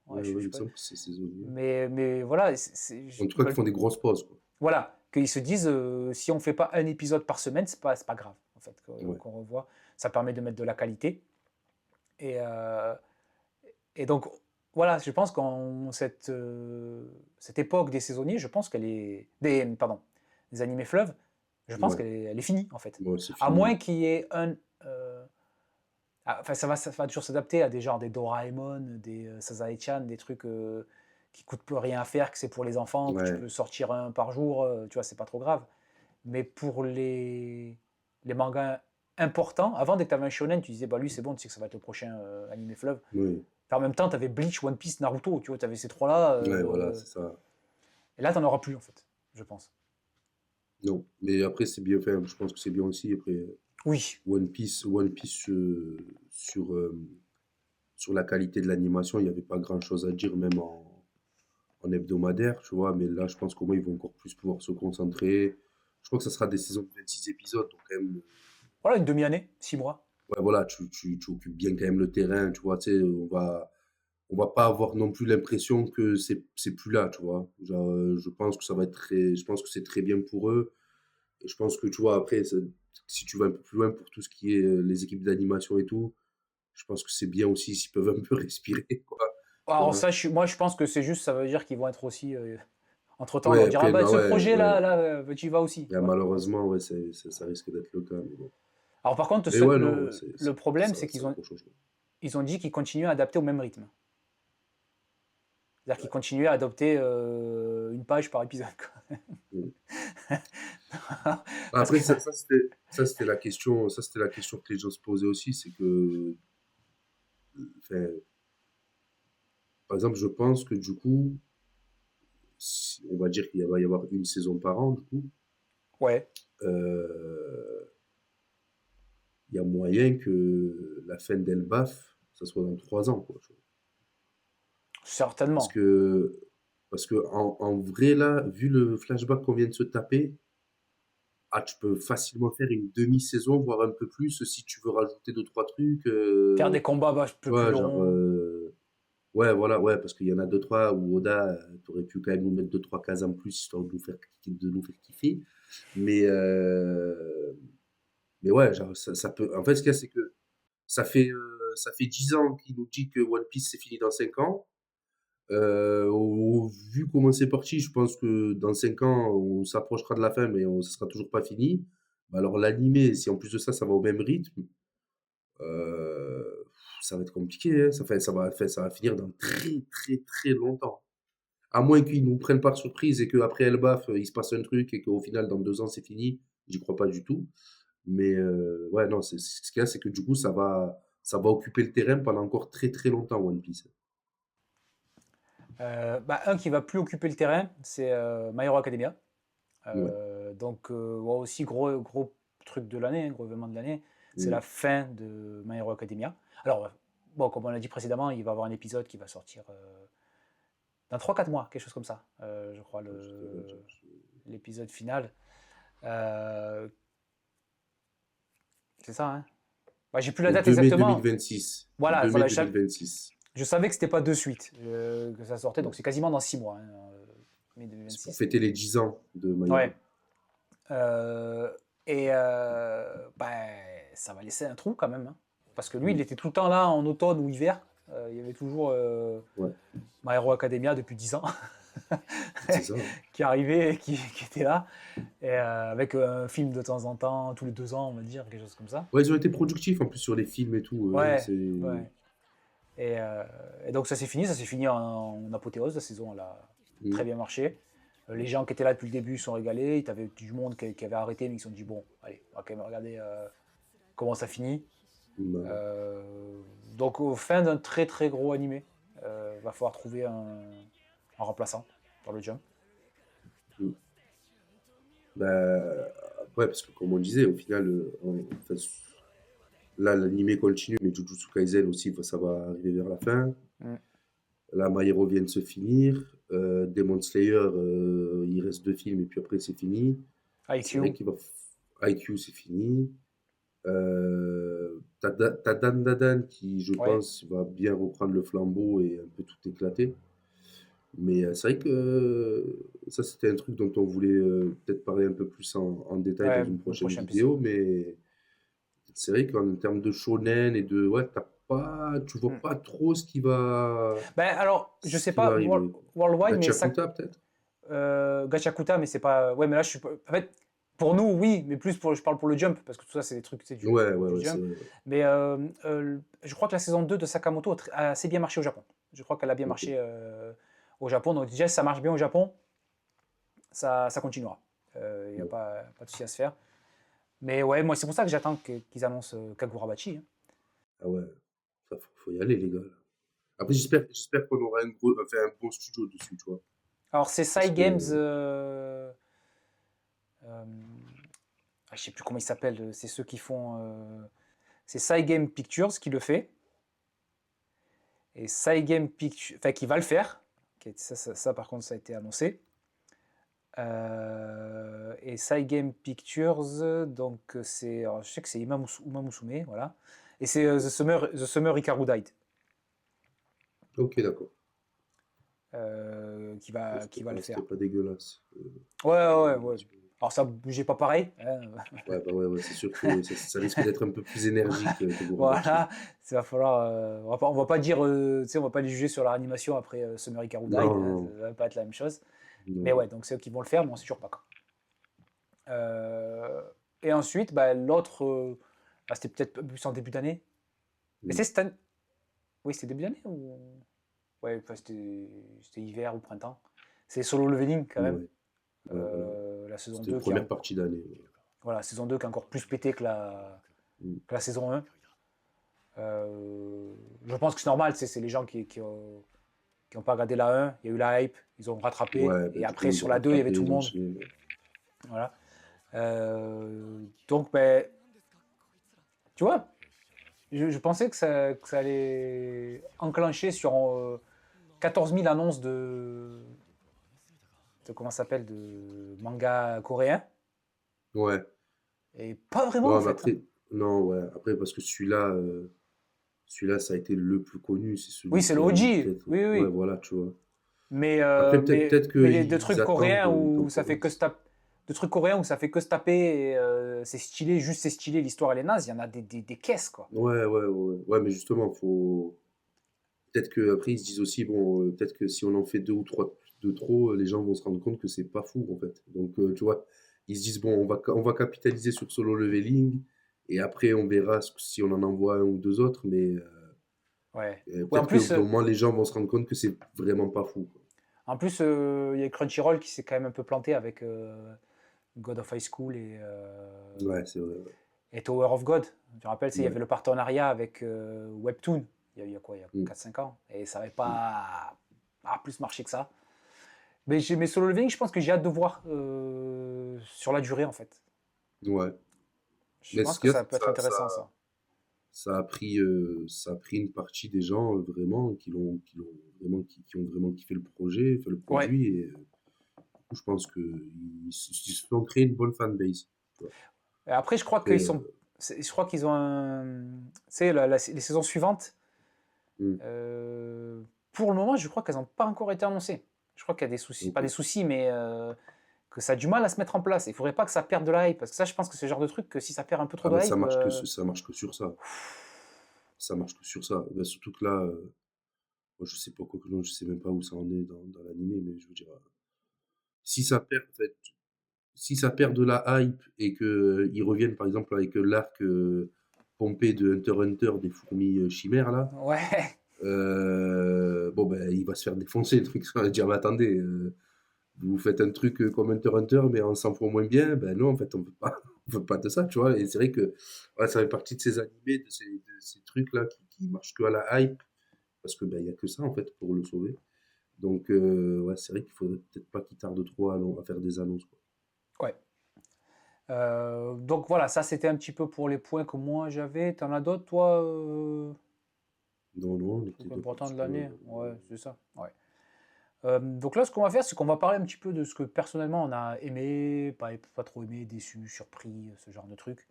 Ouais, Ouais, je ouais, il sais me pas. semble que c'est saisonnier. Mais voilà, En tout ils cas, qu'ils veulent, font des grosses pauses, quoi. voilà, qu'ils se disent si on fait pas un épisode par semaine, c'est pas grave en fait Ouais. qu'on revoit. Ça permet de mettre de la qualité. Et, euh, et donc voilà, je pense qu'en cette époque des saisonniers, je pense qu'elle est pardon, des animés fleuves, je pense Ouais. qu'elle est finie en fait. Bon, c'est À fini. moins qu'il y ait euh, Enfin, ça va toujours s'adapter à des genres des Doraemon, des Sazae-chan, des trucs qui coûtent peu rien à faire, que c'est pour les enfants, que tu Ouais, peux sortir un par jour, tu vois, c'est pas trop grave. Mais pour les mangas importants, avant, dès que tu avais un shonen, tu disais, bah lui, c'est bon, tu sais que ça va être le prochain animé fleuve. oui, En même temps, tu avais Bleach, One Piece, Naruto, tu vois, tu avais ces trois-là. ouais, voilà, c'est ça. Et là, tu n'en auras plus, en fait, je pense. Non, mais après, c'est bien fait. Je pense que c'est bien aussi. Après, Oui. One Piece sur la qualité de l'animation, il n'y avait pas grand-chose à dire, même en hebdomadaire, tu vois. Mais là, je pense qu'au moins, ils vont encore plus pouvoir se concentrer. Je crois que ça sera des saisons de 26 épisodes. Donc, quand même, Voilà, une demi-année, 6 mois. ouais, voilà, tu occupes bien quand même le terrain, tu vois. Tu sais, on va pas avoir non plus l'impression que c'est plus là, tu vois. Genre, je pense que ça va être je pense que c'est très bien pour eux. Et je pense que, tu vois, après, si tu vas un peu plus loin pour tout ce qui est les équipes d'animation et tout, je pense que c'est bien aussi s'ils peuvent un peu respirer, quoi. Tu Alors vois. ça, moi, je pense que c'est juste, ça veut dire qu'ils vont être aussi... entre-temps, on Ouais, leur dira, ah après, bah, non, ce ouais, ouais. projet-là, là, tu y vas aussi, tu Là, vois. malheureusement, ouais, ça risque d'être le cas, mais bon. Alors par contre, Mais ouais, non, ouais, le problème, c'est c'est qu'ils un ont, gros changement. ils ont dit qu'ils continuaient à adapter au même rythme. C'est-à-dire qu'ils Ouais. continuaient à adopter une page par épisode, quoi. Mm. Parce Après, que, ça, c'était la question que les gens se posaient aussi, c'est que, enfin, par exemple, je pense que du coup, on va dire qu'il va y avoir une saison par an, du coup, ouais, euh, il y a moyen que la fin d'Elbaf, ça soit dans 3 ans, quoi. Tu vois. Parce certainement. que, parce que en vrai, là, vu le flashback qu'on vient de se taper, tu peux facilement faire une demi-saison, voire un peu plus, si tu veux rajouter deux, trois trucs. Faire des combats un Tu peu plus vois, genre, longs. ouais, voilà, ouais, parce qu'il y en a deux, trois où Oda, t'aurais pu quand même nous mettre deux, trois cases en plus, histoire de nous faire kiffer. Mais, euh, mais ouais, genre, ça peut. En fait, ce qu'il y a, c'est que ça fait 10 ans qu'il nous dit que One Piece c'est fini dans 5 ans. Vu comment c'est parti, je pense que dans 5 ans, on s'approchera de la fin, mais ça sera toujours pas fini. Bah alors l'animé, si en plus de ça, ça va au même rythme, ça va être compliqué, hein. Ça va finir dans très très très longtemps. À moins qu'ils nous prennent par surprise et qu'après Elbaf, il se passe un truc et qu'au final, dans 2 ans, c'est fini. J'y crois pas du tout. Mais ouais, non, ce qu'il y a, c'est que du coup, ça va occuper le terrain pendant encore très très longtemps, One Piece. Bah, un qui va plus occuper le terrain, c'est My Hero Academia. Ouais. Donc, ouais, aussi gros, gros truc de l'année, gros événement de l'année, c'est Mm. la fin de My Hero Academia. Alors, bon, comme on l'a dit précédemment, il va y avoir un épisode qui va sortir dans 3 4 mois, quelque chose comme ça, je crois, Je te dire, l'épisode final. Euh, c'est ça, hein. Bah, j'ai plus la Le date 2 mai exactement. 2026. Voilà, 2 mai voilà, 2026. je savais que c'était pas de suite que ça sortait, donc Non. c'est quasiment dans 6 mois, hein, mai C'est pour 2026. fêter les 10 ans de My Ouais. Hero. Euh, et ben, ça va laisser un trou quand même, hein. Parce que lui, il Mm. était tout le temps là en automne ou hiver. Il y avait toujours Ouais, My Hero Academia depuis 10 ans c'est ça, hein. qui arrivait et qui était là. Et avec un film de temps en temps, tous les 2 ans, on va dire, quelque chose comme ça. Ouais, ils ont été productifs en plus sur les films et tout. Ouais, ouais. Et, donc ça s'est fini en apothéose. La saison, elle a très Mm. bien marché. Les gens qui étaient là depuis le début sont régalés. Il y avait du monde qui avait arrêté, mais ils se sont dit, bon, allez, on va quand même regarder comment ça finit. Bah, Euh, donc au fin d'un très très gros animé, va falloir trouver un remplaçant pour le Jump. mm. Bah, ouais, parce que comme on disait, au final, enfin, là, l'animé continue, mais Jujutsu Kaisen aussi, ça va arriver vers la fin. Mm. Là, My Hero vient de se finir. Demon Slayer, il reste 2 films et puis après, c'est fini. C'est vrai IQ, qu'il va. IQ, c'est fini. T'as Dan Dadan qui, je ouais. pense, va bien reprendre le flambeau et un peu tout éclater. Mais c'est vrai que ça, c'était un truc dont on voulait peut-être parler un peu plus en détail dans Ouais, une le prochaine prochain vidéo. épisode. Mais c'est vrai qu'en termes de shonen et de. Ouais, tu vois Mm. pas trop Ben alors, je ce sais qui va pas arriver. Worldwide, mais ça, Gachakuta, peut-être? Gachakuta, mais c'est pas. Ouais, mais là, je suis pas. En fait, Pour nous, oui, mais plus je parle pour le jump, parce que tout ça, c'est des trucs, c'est Ouais, ouais, du ouais, c'est jump. vrai. Ouais. Mais je crois que la saison 2 de Sakamoto a assez bien marché au Japon. Je crois qu'elle a bien Ok. marché au Japon. Donc déjà, si ça marche bien au Japon, ça continuera. Il n'y a Ouais. pas de souci à se faire. Mais ouais, moi, c'est pour ça que j'attends qu'ils annoncent Kagurabachi. Hein. Ah ouais, ça, faut y aller, les gars, là. Après, j'espère qu'on aura enfin, un bon studio dessus, tu vois. Alors, c'est Parce Sai Games. que, Euh, je sais plus comment ils s'appellent. C'est ceux qui font. C'est Sai Game Pictures qui le fait. Et Sai Game Pictures. Enfin, qui va le faire. Ça, par contre, ça a été annoncé. Et Sai Game Pictures, donc c'est. Je sais que c'est Uma Musume, voilà. Et c'est The Summer Hikaru Died. ok, d'accord. Bon, Qui va le c'était faire. pas dégueulasse. Ouais, ouais, ouais. L'animation. Alors ça bougeait pas pareil. Hein. Ouais, bah ouais, ouais, c'est sûr que ça risque d'être un peu plus énergique que Gorobachi. Voilà, ça va falloir. On va pas dire, tu sais, on va pas les juger sur leur animation après Summer Hikaru Died. Non, Hein, non, ça va pas être la même chose. Mais non. ouais, donc c'est eux qui vont le faire, mais on sait toujours pas quand. Euh, et ensuite, bah, l'autre, c'était peut-être plus en début d'année. Mais Mm. c'est cette année. Oui, c'était début d'année ou. Ouais, enfin, c'était hiver ou printemps. C'est Solo Leveling quand même. Ouais, ouais, voilà. La saison C'était 2 qui est première partie d'année. voilà, saison 2 qui est encore plus pété Mm. que la saison 1. Je pense que c'est normal, c'est les gens qui ont pas regardé la 1, il y a eu la hype, ils ont rattrapé, Ouais, bah, et du coup, après ils sur ont la 2, il y avait rattrapé, tout le ils ont monde. enchaîné. Voilà. Donc, ben, tu vois, je pensais que ça allait enclencher sur 14 000 annonces comment ça s'appelle, de manga coréen, Ouais. et pas vraiment en Non, mais fait. Hein. après, non, ouais. Après, parce que celui-là, ça a été le plus connu. C'est Oui, celui c'est le qui a eu OG, peut-être. oui, Ouais, oui. voilà, tu vois. Mais, Après, peut-être mais les deux qu'ils trucs attendent, coréens ils où ça fait que temporisent. se taper. De trucs coréens où ça fait que se taper et c'est stylé, juste c'est stylé, l'histoire elle est naze, il y en a des caisses quoi. Ouais, ouais, ouais. Ouais, mais justement, faut. Peut-être qu'après, ils se disent aussi, bon, peut-être que si on en fait deux ou trois de trop, les gens vont se rendre compte que c'est pas fou, en fait. Donc, tu vois, ils se disent, bon, on va capitaliser sur Solo Leveling, et après, on verra si on en envoie un ou deux autres, mais Ouais. Ouais, peut-être qu'au bout d'un moment, les gens vont se rendre compte que c'est vraiment pas fou, quoi. en plus il y a Crunchyroll qui s'est quand même un peu planté avec God of High School Ouais, c'est vrai. Ouais. et Tower of God. Je me rappelle, il y Ouais. avait le partenariat avec Webtoon, il y a quoi, il y a Mm, 4-5 ans, et ça n'avait mm. pas plus marché que ça. Mais Solo Leveling, je pense que j'ai hâte de voir sur la durée en fait. Ouais. Je Mais pense ce que qu'il y a, ça peut être intéressant ça. ça a pris une partie des gens vraiment qui ont vraiment kiffé le projet, enfin, le Ouais. produit, et je pense qu'ils se sont créés une bonne fanbase. Tu vois. Et après, Après, je crois qu'ils ont tu sais, les saisons suivantes. hmm, euh, pour le moment, je crois qu'elles n'ont pas encore été annoncées. Je crois qu'il y a des soucis, ok. pas des soucis, mais que ça a du mal à se mettre en place. Il faudrait pas que ça perde de la hype, parce que ça, je pense que c'est le genre de truc que si ça perd un peu trop Ah de bah hype, ça marche que sur ça. Ça marche que sur ça. Bah, surtout que là, moi, je sais pas quoi, je sais même pas où ça en est dans l'animé, mais je veux dire, si ça perd, en fait, si ça perd de la hype et que ils reviennent par exemple avec l'arc pompé de Hunter x Hunter des fourmis chimères là, ouais, bon ben il va se faire défoncer le truc. Ça va dire, mais attendez, vous faites un truc comme Hunter x Hunter mais en 100 fois moins bien, ben non en fait on veut pas, on veut pas de ça, tu vois. Et c'est vrai que ouais, ça fait partie de ces animés, de ces trucs là qui marchent que à la hype parce que ben il y a que ça en fait pour le sauver. Donc ouais, c'est vrai qu'il faudrait peut-être pas qu'il tarde trop à faire des annonces, quoi. ouais. Donc voilà, ça c'était un petit peu pour les points que moi j'avais. T'en as d'autres, toi Non, non, on était trucs d'accord importants de sur. l'année? Ouais, c'est ça. Ouais. Donc là, ce qu'on va faire, c'est qu'on va parler un petit peu de ce que personnellement on a aimé, pas trop aimé, déçu, surpris, ce genre de trucs.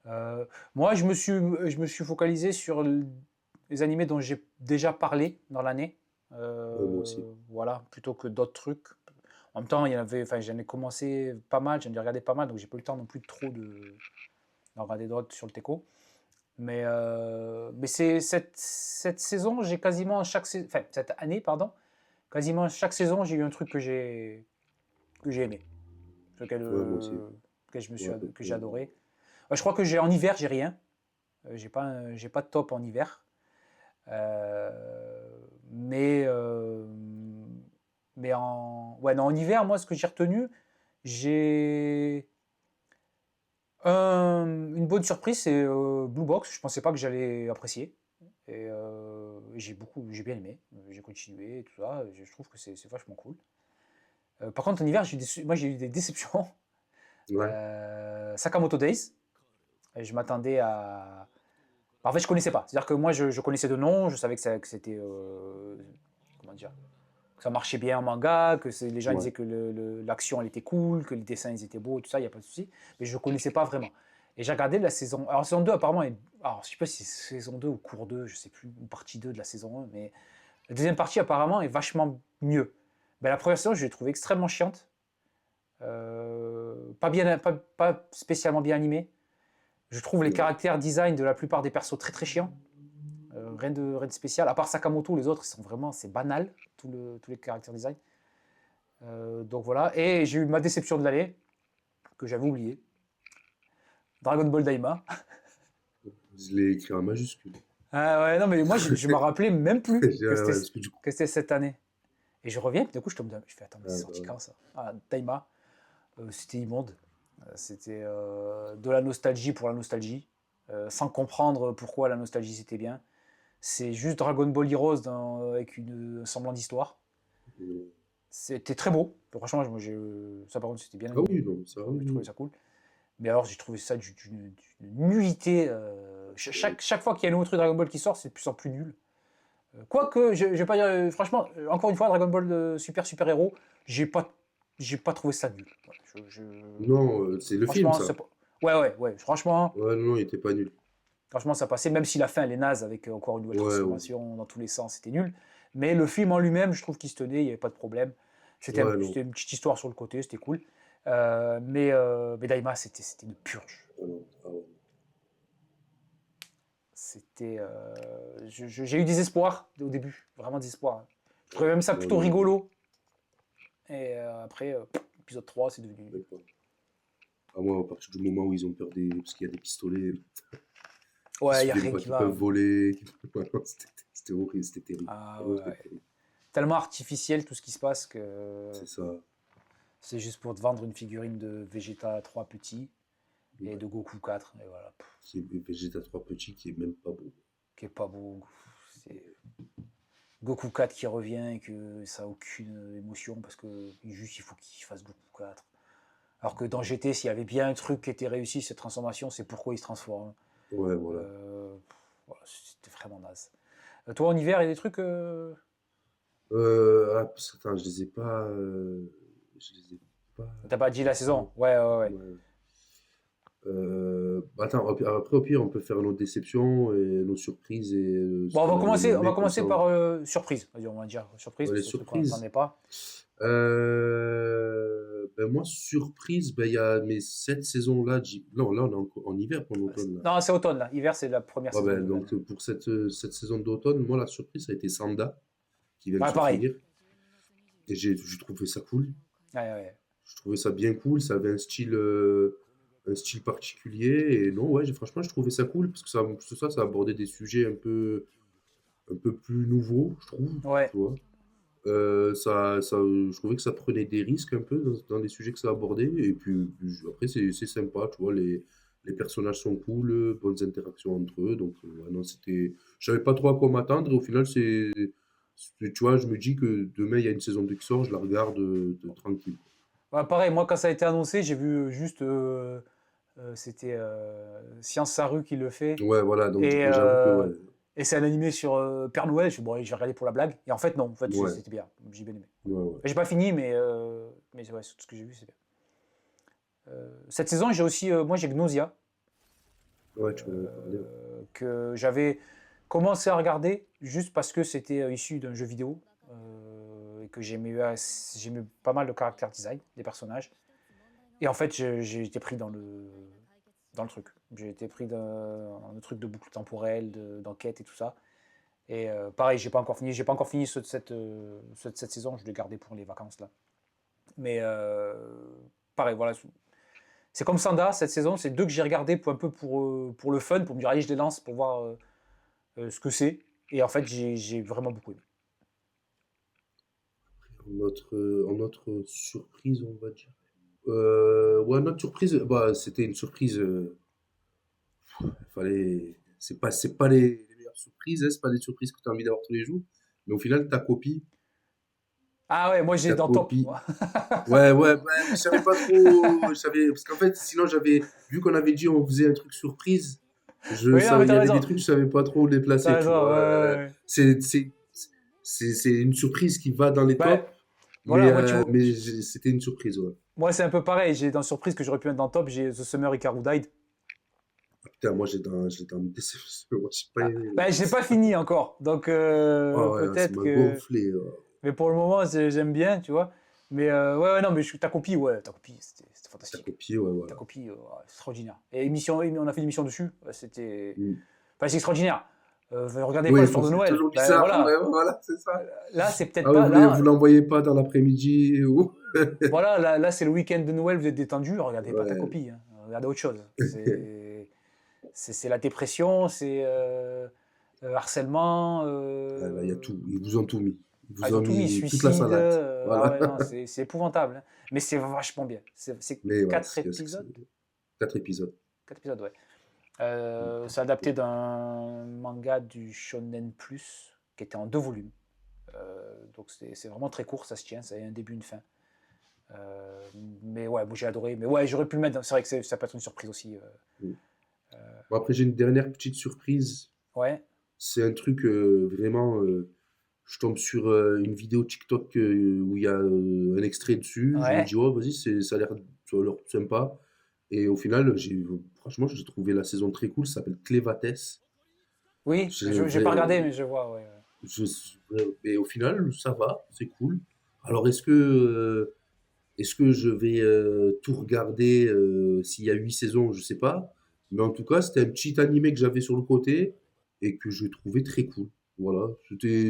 Euh, Moi, je me suis focalisé sur les animés dont j'ai déjà parlé dans l'année. Ouais, moi aussi. Voilà, plutôt que d'autres trucs. En même temps, il y en avait, enfin, j'en ai commencé pas mal, j'en ai regardé pas mal, donc j'ai pas eu le temps non plus de trop d'en regarder d'autres sur le Teco. Mais c'est cette saison, j'ai quasiment enfin, cette année, pardon, quasiment chaque saison, j'ai eu un truc que j'ai aimé, sur lequel, Ouais, moi aussi. Ouais, à peu que près. j'ai adoré. Je crois que en hiver, j'ai rien. J'ai pas de top en hiver. Euh, mais ouais, non, en hiver, moi, ce que j'ai retenu, j'ai une bonne surprise, c'est Blue Box. Je pensais pas que j'allais apprécier. Et j'ai bien aimé. J'ai continué et tout ça. Je trouve que c'est vachement cool. Par contre, en hiver, moi, j'ai eu des déceptions. Ouais, Sakamoto Days. Et je m'attendais à. En fait, je connaissais pas. C'est-à-dire que moi, je connaissais de nom. Je savais que c'était. Comment dire, que ça marchait bien en manga, que les gens ouais. disaient que l'action elle était cool, que les dessins ils étaient beaux, tout ça, il n'y a pas de souci. Mais je ne connaissais pas vraiment. Et j'ai regardé la saison. Alors, saison 2, apparemment, alors, je ne sais pas si c'est saison 2 ou cours 2, je ne sais plus, ou partie 2 de la saison 1, mais la deuxième partie, apparemment, est vachement mieux. Ben, la première saison, je l'ai trouvée extrêmement chiante. Pas spécialement bien animée. Je trouve les Ouais. caractères design de la plupart des persos très très chiants. Rien de spécial. À part Sakamoto, les autres, c'est banal, tous les caractères design. Donc voilà. Et j'ai eu ma déception de l'année, que j'avais oublié. Dragon Ball Daima. Je l'ai écrit en majuscule. Ah ouais, non, mais moi, je me rappelais même plus Ouais, ouais, parce que du coup, que c'était cette année. Et je reviens, puis d'un coup, je fais, attends, mais c'est bah sorti ouais. quand ça? Ah, Daima, c'était immonde. C'était de la nostalgie pour la nostalgie, sans comprendre pourquoi la nostalgie c'était bien. C'est juste Dragon Ball Heroes avec un semblant d'histoire. C'était très beau. Franchement, ça par contre, c'était bien Ah animé. oui, non, ça, J'ai oui. trouvé ça cool. Mais alors, j'ai trouvé ça d'une nullité. Oui. Chaque fois qu'il y a un nouveau truc Dragon Ball qui sort, c'est de plus en plus nul. Quoique, je vais pas dire, franchement, encore une fois, Dragon Ball Super Héros, j'ai pas trouvé ça nul. Voilà, Non, c'est le film, franchement, ça. ouais. Franchement, Ouais, non, non, il était pas nul. ça passait, même si la fin, elle est naze avec encore une nouvelle Ouais, ouais. transformation dans tous les sens, c'était nul. Mais le film en lui-même, je trouve qu'il se tenait, il n'y avait pas de problème. Ouais, non. C'était une petite histoire sur le côté, c'était cool. Mais Daima, c'était une purge. Ah non, ah ouais. C'était, j'ai eu des espoirs au début, vraiment des espoirs. Je trouvais même ça Non, plutôt non, non. rigolo. Et après, épisode 3, c'est devenu. D'accord. À moi, à partir du moment où ils ont peur des. Parce qu'il y a des pistolets qui Ouais, se il n'y a souviennent rien pas qui qu'ils peuvent va. voler. Ouais, non, c'était horrible, c'était terrible. Ah Vraiment, c'était ouais. terrible. Tellement artificiel tout ce qui se passe que C'est ça. c'est juste pour te vendre une figurine de Vegeta 3 petits et Ouais. de Goku 4. Et voilà. Qui est Vegeta 3 petits, qui est même pas beau. Qui est pas beau. C'est Goku 4 qui revient et que ça n'a aucune émotion parce que juste il faut qu'il fasse Goku 4. Alors que dans GT, s'il y avait bien un truc qui était réussi, cette transformation, c'est pourquoi il se transforme. Ouais, voilà. Euh, voilà, c'était vraiment naze. Toi, en hiver, il y a des trucs. Parce que, attends, je les ai pas. Je les ai pas. T'as pas dit la Précis. saison? Ouais. Ouais. Attends, après, au pire, on peut faire nos déceptions et nos surprises et ce Bon, qu'on a bien on va aimé, comme commencer ça. par surprise. Vas-y, on va dire surprise, Ouais, les parce que c'est le truc qu'on surprises. n'attendait pas. Ben moi, surprise, ben il y a mes 7 saisons-là. Non, là, on est en hiver pour l'automne, là. Non, c'est automne, là. Hiver, c'est la première Ouais, saison ben, de donc, l'année. pour cette saison d'automne, moi, la surprise, ça a été Sanda, qui vient de Ouais, se pareil. finir. Et j'ai trouvé ça cool. Ouais. Je trouvais ça bien cool. Ça avait un style particulier. Et non, ouais, franchement, je trouvais ça cool parce que ça abordait des sujets un peu plus nouveaux, je trouve. Ouais. Tu vois. Je trouvais que ça prenait des risques un peu dans les sujets que ça abordait. Et puis après, c'est sympa, tu vois. Les personnages sont cool, bonnes interactions entre eux. Donc, ouais, non, je savais pas trop à quoi m'attendre. Et au final, tu vois, je me dis que demain, il y a une saison 2 qui sort, je la regarde tranquille. Ouais, pareil, moi, quand ça a été annoncé, j'ai vu juste. C'était Science Saru qui le fait. Ouais, voilà. Donc, du Et, coup, j'avoue que, ouais. c'est un animé sur Père Noël. Je suis bon, allez, je vais regarder pour la blague. Et en fait, non. En fait, Ouais, c'était bien. J'ai bien aimé. ouais, ouais. J'ai pas fini, mais ouais, tout ce que j'ai vu, c'est bien. Cette saison, j'ai aussi. Moi, j'ai Gnosia, Ouais, tu m'en avais parlé. Ouais. que j'avais commencé à regarder juste parce que c'était issu d'un jeu vidéo. Et que j'aimais pas mal le caractère design des personnages. Et en fait, j'ai été pris dans le truc. J'ai été pris dans le truc de boucle temporelle, d'enquête et tout ça. Et pareil, j'ai pas encore fini. J'ai pas encore fini cette saison. Je l'ai gardé pour les vacances là. Mais pareil, voilà. C'est comme Sanda cette saison, c'est 2 que j'ai regardé pour un peu pour le fun, pour me dire allez je les lance pour voir ce que c'est. Et en fait j'ai vraiment beaucoup aimé. En notre surprise, on va dire. Ouais, notre surprise, bah, c'était une surprise. C'est pas les meilleures surprises, hein, c'est pas des surprises que tu as envie d'avoir tous les jours. Mais au final, ta copie, Ah ouais, moi j'ai ta dans top. copie. Ouais, ouais, ouais, mais je savais pas trop. Parce qu'en fait, sinon, vu qu'on avait dit on faisait un truc surprise, Oui, non mais il y t'as avait des raison. trucs, je savais pas trop où les T'as placer, tu raison, vois. ouais. C'est une surprise qui va dans les Ouais, tops, mais, voilà, moi tu vois. c'était une surprise, ouais. Moi c'est un peu pareil, j'ai dans surprise que j'aurais pu mettre dans top, j'ai The Summer Ikaru Died. Putain, moi, j'ai dans une déception. Moi, j'ai pas Ah. aimé. Ben, je l'ai pas fini encore, donc Ah ouais, ça peut-être m'a que. gonflé. Mais pour le moment, j'aime bien, tu vois. Mais ouais, non, mais ta copie, c'était Ta fantastique. copie, ouais, Ta voilà. copie, ouais, extraordinaire. Et émission, on a fait une émission dessus, c'était. Mm. Enfin, c'est extraordinaire. Regardez pas Oui, l'histoire de c'est Noël. toujours Ben bizarre. Ouais, voilà. voilà, c'est ça. Là, c'est peut-être Ah ouais, pas. vous Là, l'envoyez pas dans l'après-midi ou. voilà, là c'est le week-end de Noël, vous êtes détendu, regardez pas ta Ouais. copie. Hein. Regardez autre chose. C'est la dépression, c'est harcèlement. Ah, là, il y a tout. Ils vous ont tout mis. Ils Ah, vous ils ont ont tout mis, mis toute la suicide. salade. Ah Voilà. ouais, non, c'est épouvantable. Hein. Mais c'est vachement bien. C'est Mais ouais, 4 épisodes. 4 épisodes. 4 épisodes, ouais. C'est adapté d'un manga du Shonen Plus qui était en 2 volumes. Donc c'est vraiment très court, ça se tient, ça a un début, une fin. Mais ouais, moi j'ai adoré. Mais ouais, j'aurais pu le mettre. C'est vrai que ça peut être une surprise aussi. Mm. Bon, après, j'ai une dernière petite surprise. Ouais, C'est un truc vraiment. Je tombe sur une vidéo TikTok où il y a un extrait dessus. Je me ouais. dis, oh, vas-y, ça a l'air sympa. Et au final, franchement, j'ai trouvé la saison très cool. Ça s'appelle Clévatès. Oui, J'ai j'ai pas regardé, vrai- mais je vois, ouais. Mais au final, ça va, c'est cool. Alors, est-ce que je vais tout regarder s'il y a 8 saisons, je sais pas. Mais en tout cas, c'était un petit animé que j'avais sur le côté et que je trouvais très cool. Voilà,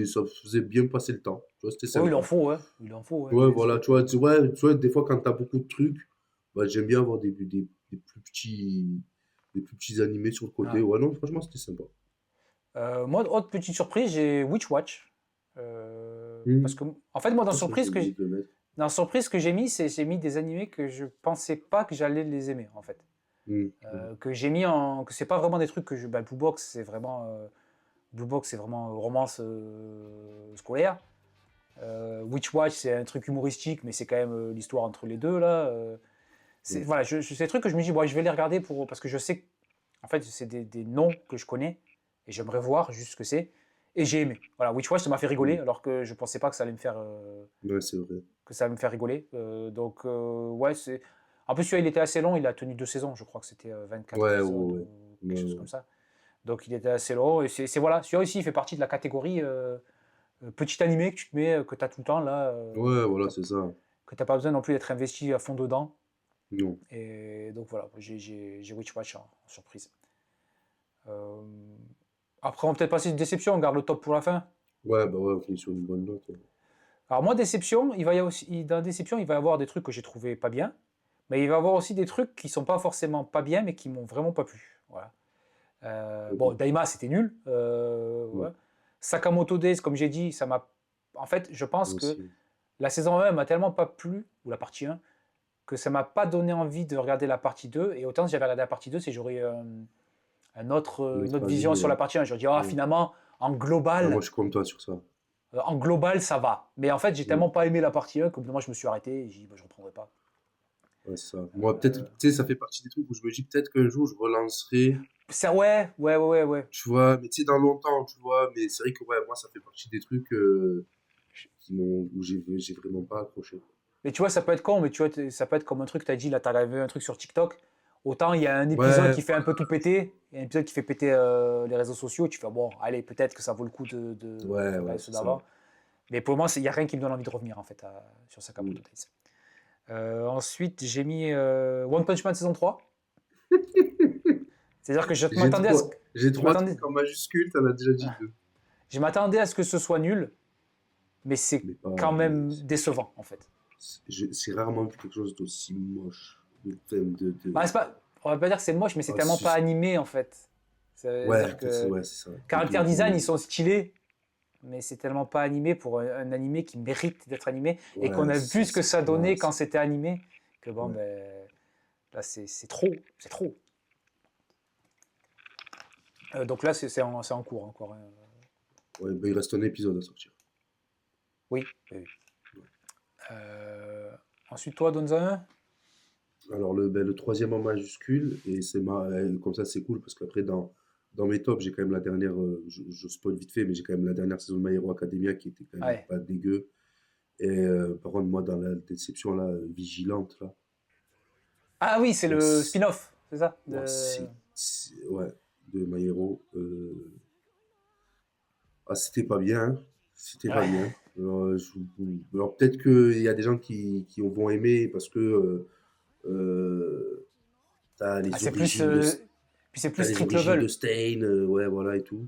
ça faisait bien passer le temps. Tu vois, c'était Oh, il en sympa. faut, ouais. Il en faut, ouais. Ouais, voilà, tu vois, des fois, quand tu as beaucoup de trucs, bah, j'aime bien avoir des plus petits animés sur le côté. Ouais. Ouais, non, franchement, c'était sympa. Moi, autre petite surprise, j'ai Witch Watch. Parce que, en fait, moi, Ça, j'ai oublié de le mettre. dans surprise que j'ai mis, j'ai mis des animés que je pensais pas que j'allais les aimer, en fait. Hmm, hmm. Que j'ai mis en. Que c'est pas vraiment des trucs que je. Bah, Blue Box, c'est vraiment. Blue Box, c'est vraiment romance scolaire. Witch Watch, c'est un truc humoristique, mais c'est quand même l'histoire entre les deux, là. Hmm. Voilà, c'est des trucs que je me dis, bon, je vais les regarder parce que je sais que, en fait, c'est des noms que je connais et j'aimerais voir juste ce que c'est. Et j'ai aimé. Voilà, Witch Watch, ça m'a fait rigoler, Hmm. alors que je pensais pas que ça allait me faire, Ouais, c'est vrai. rigoler. Donc, ouais, c'est. En plus, celui-là, il était assez long, il a tenu 2 saisons, je crois que c'était 24 Ouais, épisodes ouais, ouais. ou quelque Ouais, chose ouais. comme ça. Donc, il était assez long. Et voilà, celui-là aussi, il fait partie de la catégorie petit animé que tu te mets, que tu as tout le temps, là, Ouais, voilà, c'est ça. que tu n'as pas besoin non plus d'être investi à fond dedans. Non. Et donc voilà, j'ai Witch Watch en surprise. Euh, Après, on va peut-être passer une déception, on garde le top pour la fin. Ouais, bah ouais, on finit sur une bonne note. Ouais. Alors moi, déception, il va y avoir aussi, dans déception, il va y avoir des trucs que j'ai trouvé pas bien, mais il va y avoir aussi des trucs qui sont pas forcément pas bien, mais qui m'ont vraiment pas plu. Voilà. Bon, Ok. Daima, c'était nul. Ouais, Ouais. Sakamoto Days, comme j'ai dit, ça m'a. En fait, je pense moi que aussi. la saison 1 m'a tellement pas plu, ou la partie 1, que ça m'a pas donné envie de regarder la partie 2. Et autant si j'avais regardé la partie 2, c'est j'aurais une Notre autre vision avis, sur la partie 1. Je me dis, ah, ouais. finalement, Ah, moi, je suis comme toi sur ça. en global, ça va. Mais en fait, j'ai Mm. tellement pas aimé la partie 1 que moi, je me suis arrêté et j'ai dit, bah, je reprendrai pas. Ouais, c'est ça. Moi, peut-être, tu sais, ça fait partie des trucs où je me dis peut-être qu'un jour, je relancerai, Ça, ouais. tu vois, mais tu sais, dans longtemps, tu vois, mais c'est vrai que, ouais, moi, ça fait partie des trucs où j'ai vraiment pas accroché. Mais tu vois, ça peut être con, mais tu vois, ça peut être comme un truc, tu as dit, là, tu as vu un truc sur TikTok. Autant il y a un épisode Ouais, qui fait un peu tout péter, et un épisode qui fait péter les réseaux sociaux. Tu fais, bon, allez, peut-être que ça vaut le coup de ouais, regarder ouais, ceux c'est ça. d'avant. Mais pour moi, il n'y a rien qui me donne envie de revenir, en fait, sur Mm. Sakamoto Days. Ensuite, j'ai mis One Punch Man saison 3. C'est-à-dire que J'ai trois, j'ai je trois m'attendais, trucs en majuscule, t'en as déjà dit deux. je m'attendais à ce que ce soit nul, mais c'est Mais pas, quand même décevant, en fait. j'ai rarement vu quelque chose d'aussi moche. Bah, on va pas dire que c'est moche, mais c'est tellement pas animé en fait. C'est-à-dire que c'est ça. caractère design, ils sont stylés, mais c'est tellement pas animé pour un animé qui mérite d'être animé et qu'on a vu ce que ça donnait quand c'était animé que bon, ben là c'est trop, c'est trop. Donc là c'est en cours encore. Hein. Ouais, bah, il reste un épisode à sortir. Oui. Ensuite toi, Donza. Alors, le troisième en majuscule, et comme ça, c'est cool, parce qu'après, dans mes tops, j'ai quand même la dernière, je spoil vite fait, mais j'ai quand même la dernière saison de My Hero Academia qui était quand même Ouais. pas dégueu. Et par contre, moi, dans la déception, là, Vigilante, là, Ah oui, c'est ouais, le spin-off, c'est ça ouais, de My Hero. Ah, c'était pas bien, hein. C'était pas Ouais. bien. Alors, peut-être qu'il y a des gens qui vont aimer parce que t'as Ah, les c'est plus, origines de, puis c'est t'as plus les street origines de level. Stain, ouais, voilà et tout.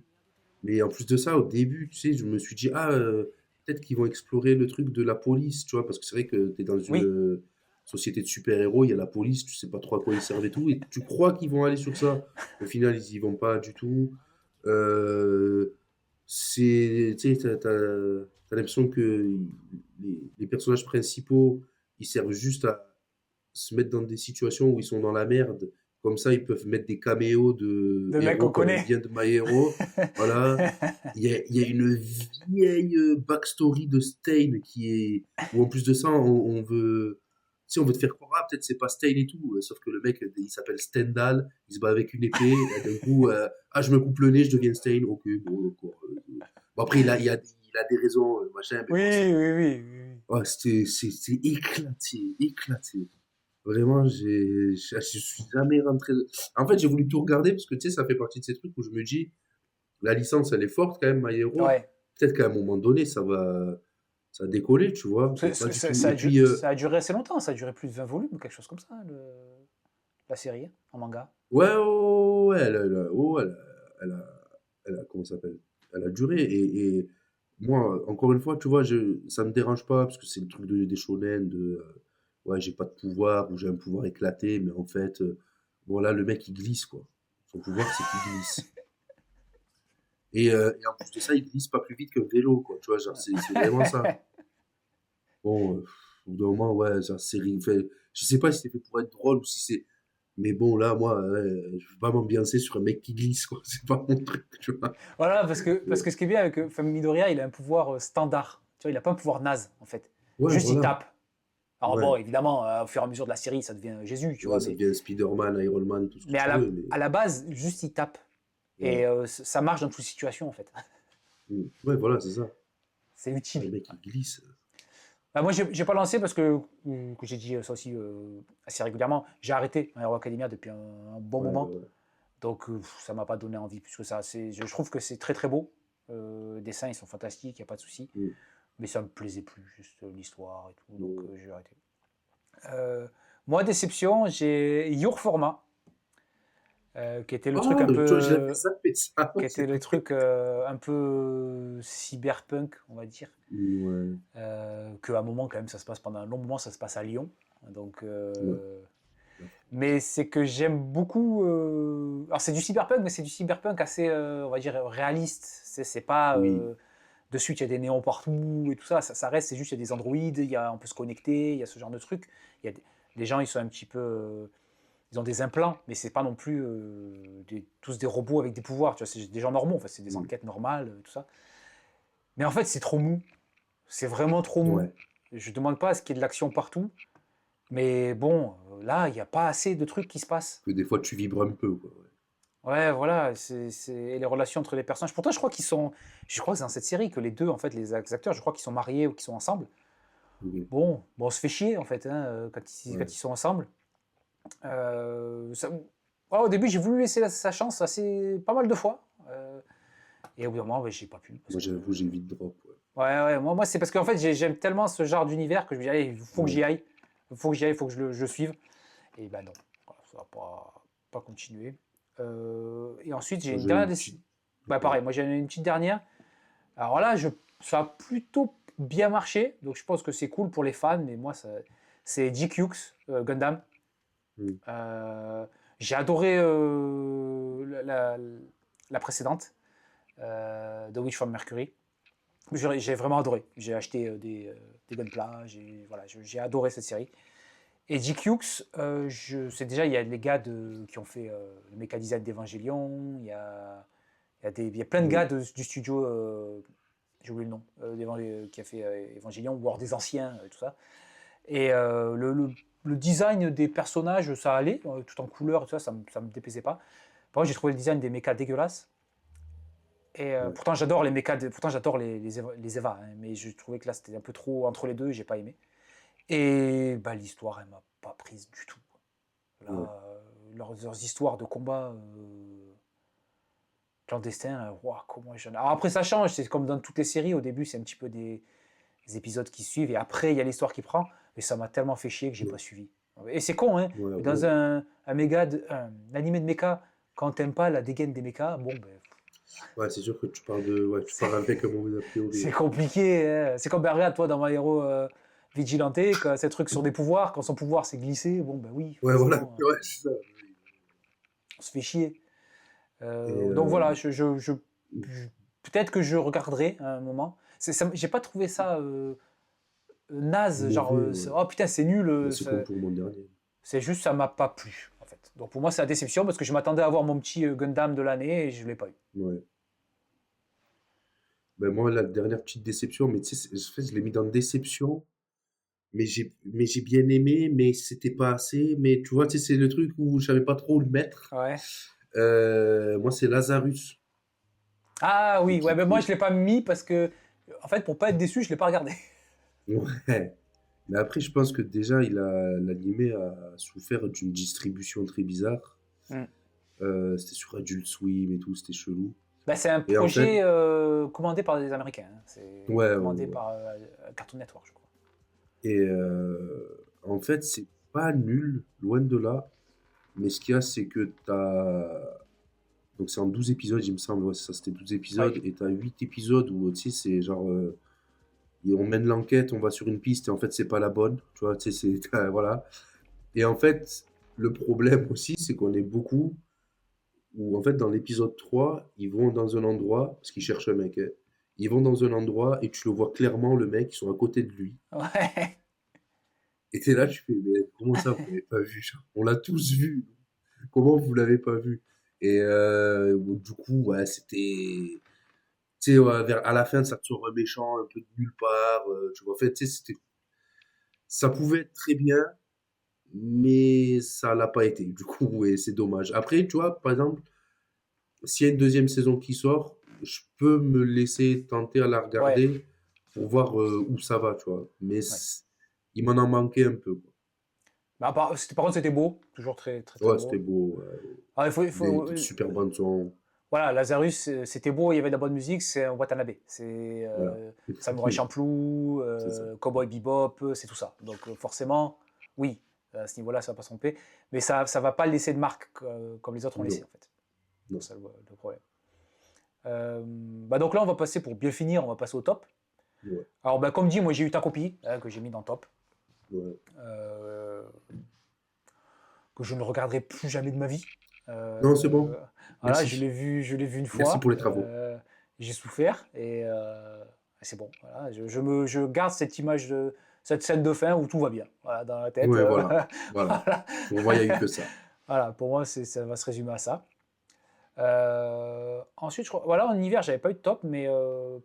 Mais en plus de ça, au début, tu sais, je me suis dit, peut-être qu'ils vont explorer le truc de la police, tu vois, parce que c'est vrai que tu es dans une Oui. société de super-héros, il y a la police, tu sais pas trop à quoi ils servent et tout, et tu crois qu'ils vont aller sur ça. Au final, ils y vont pas du tout. Euh, tu sais, t'as l'impression que les personnages principaux, ils servent juste à se mettre dans des situations où ils sont dans la merde. Comme ça, ils peuvent mettre des caméos de De mec qu'on héros comme on connaît. vient de My Hero. Voilà. Il y a une vieille backstory de Stain qui est. Où en plus de ça, on veut. Si on veut te faire croire, peut-être c'est pas Stain et tout. Sauf que le mec, il s'appelle Stendhal. Il se bat avec une épée. Et d'un coup, je me coupe le nez, je deviens Stain. Ok, bon, d'accord. Bon, après, il a des raisons, machin. Mais Oui, bon, oui. ouais, c'est éclaté, éclaté. Vraiment, je suis jamais rentré. En fait, j'ai voulu tout regarder parce que tu sais, ça fait partie de ces trucs où je me dis, la licence, elle est forte quand même, My Hero. Ouais. Peut-être qu'à un moment donné, ça va décoller, tu vois. Et pas du tout. Et puis, Ça a duré assez longtemps, ça a duré plus de 20 volumes ou quelque chose comme ça, la série, en manga. ouais, ouais, comment ça s'appelle? Elle a duré. Et moi, encore une fois, tu vois, ça me dérange pas parce que c'est le truc des shonen ouais, j'ai pas de pouvoir ou j'ai un pouvoir éclaté, mais en fait, bon, là, le mec, il glisse, quoi. Son pouvoir, c'est qu'il glisse. Et en plus de ça, il glisse pas plus vite qu'un vélo, quoi. Tu vois, genre, c'est vraiment ça. Bon, au bout d'un moment, ouais, genre, je sais pas si c'est fait pour être drôle ou si c'est. Mais bon, là, moi, je veux pas m'ambiancer sur un mec qui glisse, quoi. C'est pas mon truc, tu vois. Voilà, parce que ce qui est bien avec Midoriya, il a un pouvoir standard. Tu vois, il a pas un pouvoir naze, en fait. Ouais, Juste, il voilà. tape. Alors Ouais. bon, évidemment, au fur et à mesure de la série, ça devient Jésus, tu Ouais, vois, ça mais, devient Spider-Man, Iron Man, tout ce que mais tu veux, mais à la base, juste, il tape. ouais. Et ça marche dans toutes situations, en fait. Ouais, voilà, c'est ça. C'est Ah, le utile. mec, il glisse. Bah, moi, j'ai pas lancé parce que j'ai dit ça aussi assez régulièrement. J'ai arrêté My Hero Academia depuis un bon Ouais, moment. ouais. Donc, ça m'a pas donné envie plus que ça. Je trouve que c'est très très beau. Les dessins, ils sont fantastiques, il n'y a pas de souci. Mm, Mais ça me plaisait plus, juste l'histoire et tout. Donc, mm. j'ai arrêté. Moi, déception, j'ai Your Format, qui était le truc Oh, un tu vois, je l'avais peu. zappé ça. Qui était C'est le vrai. truc un peu cyberpunk, on va dire. Ouais, Qu'à un moment, quand même, ça se passe pendant un long moment, ça se passe à Lyon. Donc, ouais, mais c'est que j'aime beaucoup. Alors, c'est du cyberpunk, mais c'est du cyberpunk assez, on va dire, réaliste. C'est pas. oui. De suite, il y a des néons partout et tout ça. Ça reste, c'est juste, il y a des androïdes, on peut se connecter, il y a ce genre de trucs. Il y a les gens, ils sont un petit peu. Ils ont des implants, mais c'est pas non plus tous des robots avec des pouvoirs. Tu vois, c'est des gens normaux. Enfin, c'est des Mm, enquêtes normales, tout ça. Mais en fait, c'est trop mou. C'est vraiment trop mou. ouais. Je demande pas à ce qu'il y ait de l'action partout. Mais bon, là, il n'y a pas assez de trucs qui se passent. Que des fois, tu vibres un peu, quoi. Ouais, voilà, et les relations entre les personnages. Pourtant, je crois que c'est dans cette série que les deux, en fait, les acteurs, je crois qu'ils sont mariés ou qu'ils sont ensemble. Ouais. Bon, on se fait chier, en fait, hein, quand Ouais. ils sont ensemble. Ouais, au début, j'ai voulu laisser sa chance pas mal de fois. Et au bout d'un moment, ouais, j'ai pas pu. Parce Moi, que, j'avoue, j'ai vite drop. Ouais. ouais, moi c'est parce qu'en fait, j'aime tellement ce genre d'univers que je me dis, allez, il faut que Ouais. j'y aille. Il faut que j'y aille, il faut que je le suive. Et ben non, voilà, ça va pas continuer. Et ensuite, j'ai Moi, une j'ai dernière une décision. petite. Bah, Ouais. pareil, moi j'ai une petite dernière. Alors là, ça a plutôt bien marché. Donc je pense que c'est cool pour les fans. Mais moi, c'est GQX Gundam. Mm. J'ai adoré la précédente, The Witch from Mercury. J'ai vraiment adoré. J'ai acheté des Gunpla, voilà, j'ai adoré cette série. Et GQX, c'est déjà, il y a les gars qui ont fait le méca design d'Evangelion, il y a plein de Mm. gars du studio, j'ai oublié le nom, qui a fait Evangelion, War des Anciens, tout ça. Et le design des personnages, ça allait, tout en couleur, tout ça, ça me déplaisait pas. Par contre, j'ai trouvé le design des mechas dégueulasse. Et Ouais. pourtant, j'adore les mechas, pourtant j'adore les Eva, hein, mais je trouvais que là, c'était un peu trop entre les deux, j'ai pas aimé. Et bah, l'histoire, elle m'a pas prise du tout. Là, Ouais. leurs histoires de combat clandestins, ouah, comment j'en ai. Alors après, ça change, c'est comme dans toutes les séries, au début, c'est un petit peu des épisodes qui suivent, et après, il y a l'histoire qui prend, mais ça m'a tellement fait chier que j'ai Ouais. pas suivi. Et c'est con, hein, Ouais. mais dans Ouais. un animé de mecha, quand t'aimes pas la dégaine des mechas, bon, ben, Ouais, c'est sûr que tu pars de, ouais, tu c'est pars avec un mauvais a priori. c'est Ouais. compliqué, hein. C'est comme, ben, regarde, toi, dans My Hero Vigilante, quand ces trucs sur des pouvoirs, quand son pouvoir c'est glisser, bon, ben oui, Ouais, voilà. forcément, Ouais, c'est ça. on se fait chier. Et Donc voilà, peut-être que je regarderai à un moment. J'ai pas trouvé ça naze, genre mauvais, ouais. oh putain c'est nul, Bah, c'est comme pour mon dernier. c'est juste ça m'a pas plu en fait. Donc pour moi c'est la déception parce que je m'attendais à avoir mon petit Gundam de l'année et je l'ai pas eu. Ouais. Ben moi, la dernière petite déception, mais tu sais, en fait, je l'ai mis dans déception, mais j'ai bien aimé, mais c'était pas assez. Mais tu vois, tu sais, c'est le truc où je savais pas trop où le mettre. Ouais. Moi, c'est Lazarus. Ah Et oui, ouais, qui, ben qui moi est- je l'ai pas mis parce que en fait pour pas être déçu je l'ai pas regardé. Ouais. Mais après, je pense que déjà, l'animé a souffert d'une distribution très bizarre. Mm. C'était sur Adult Swim et tout, c'était chelou. Bah, c'est un Et en fait, projet commandé par des Américains, hein. C'est ouais, ouais, commandé ouais. par Cartoon Network je crois. Et en fait, c'est pas nul, loin de là. Mais ce qu'il y a, c'est que t'as. Donc, c'est en 12 épisodes, il me semble. Ouais, c'est ça, c'était 12 Ouais. épisodes. Et t'as 8 épisodes où, tu sais, c'est genre. Et on mène l'enquête, on va sur une piste, et en fait, c'est pas la bonne. Tu vois, tu sais, c'est. Voilà. Et en fait, le problème aussi, c'est qu'on est beaucoup. Où, en fait, dans l'épisode 3 ils vont dans un endroit, parce qu'ils cherchent un mec, hein. Ils vont dans un endroit, et tu le vois clairement, le mec, ils sont à côté de lui. Ouais. Et t'es là, tu fais, mais comment ça, vous l'avez pas vu? Genre, on l'a tous vu. Comment vous l'avez pas vu? Et du coup, ouais, c'était. Tu sais, ouais, à la fin, ça te sort un méchant un peu de nulle part. Tu vois, en fait, tu sais, ça pouvait être très bien, mais ça l'a pas été. Du coup, et c'est dommage. Après, tu vois, par exemple, s'il y a une deuxième saison qui sort, je peux me laisser tenter à la Ouais. regarder pour voir où ça va, tu vois. Mais Ouais. il m'en a manqué un peu, quoi. Bah, par contre, c'était beau, toujours très, très, très Ouais, c'était beau. beau. Alors, Des super bandes son. voilà, Lazarus, c'était beau, il y avait de la bonne musique, c'est un Watanabe. C'est Voilà. Samurai Champloo, C'est ça. Cowboy Bebop, c'est tout ça. Donc forcément, oui, à ce niveau-là, ça va pas se tromper. Mais ça ne va pas laisser de marque comme les autres ont laissé, Non, en fait. non. C'est ça le problème. Bah donc là, on va passer, pour bien finir, on va passer au top. Ouais, Alors, bah, comme dit, moi j'ai eu ta copie, hein, que j'ai mis dans top. ouais. Euh, que je ne regarderai plus jamais de ma vie. Non, c'est Euh, bon. voilà, Merci. je l'ai vu une Merci fois. pour les travaux. J'ai souffert et c'est bon. Voilà, je garde cette image de cette scène de fin où tout va bien. Voilà, dans la tête. Ouais, voilà. Voilà. Voilà. Pour moi, il n'y a eu que ça. Voilà, pour moi, ça va se résumer à ça. Ensuite, voilà, en hiver, j'avais pas eu de top, mais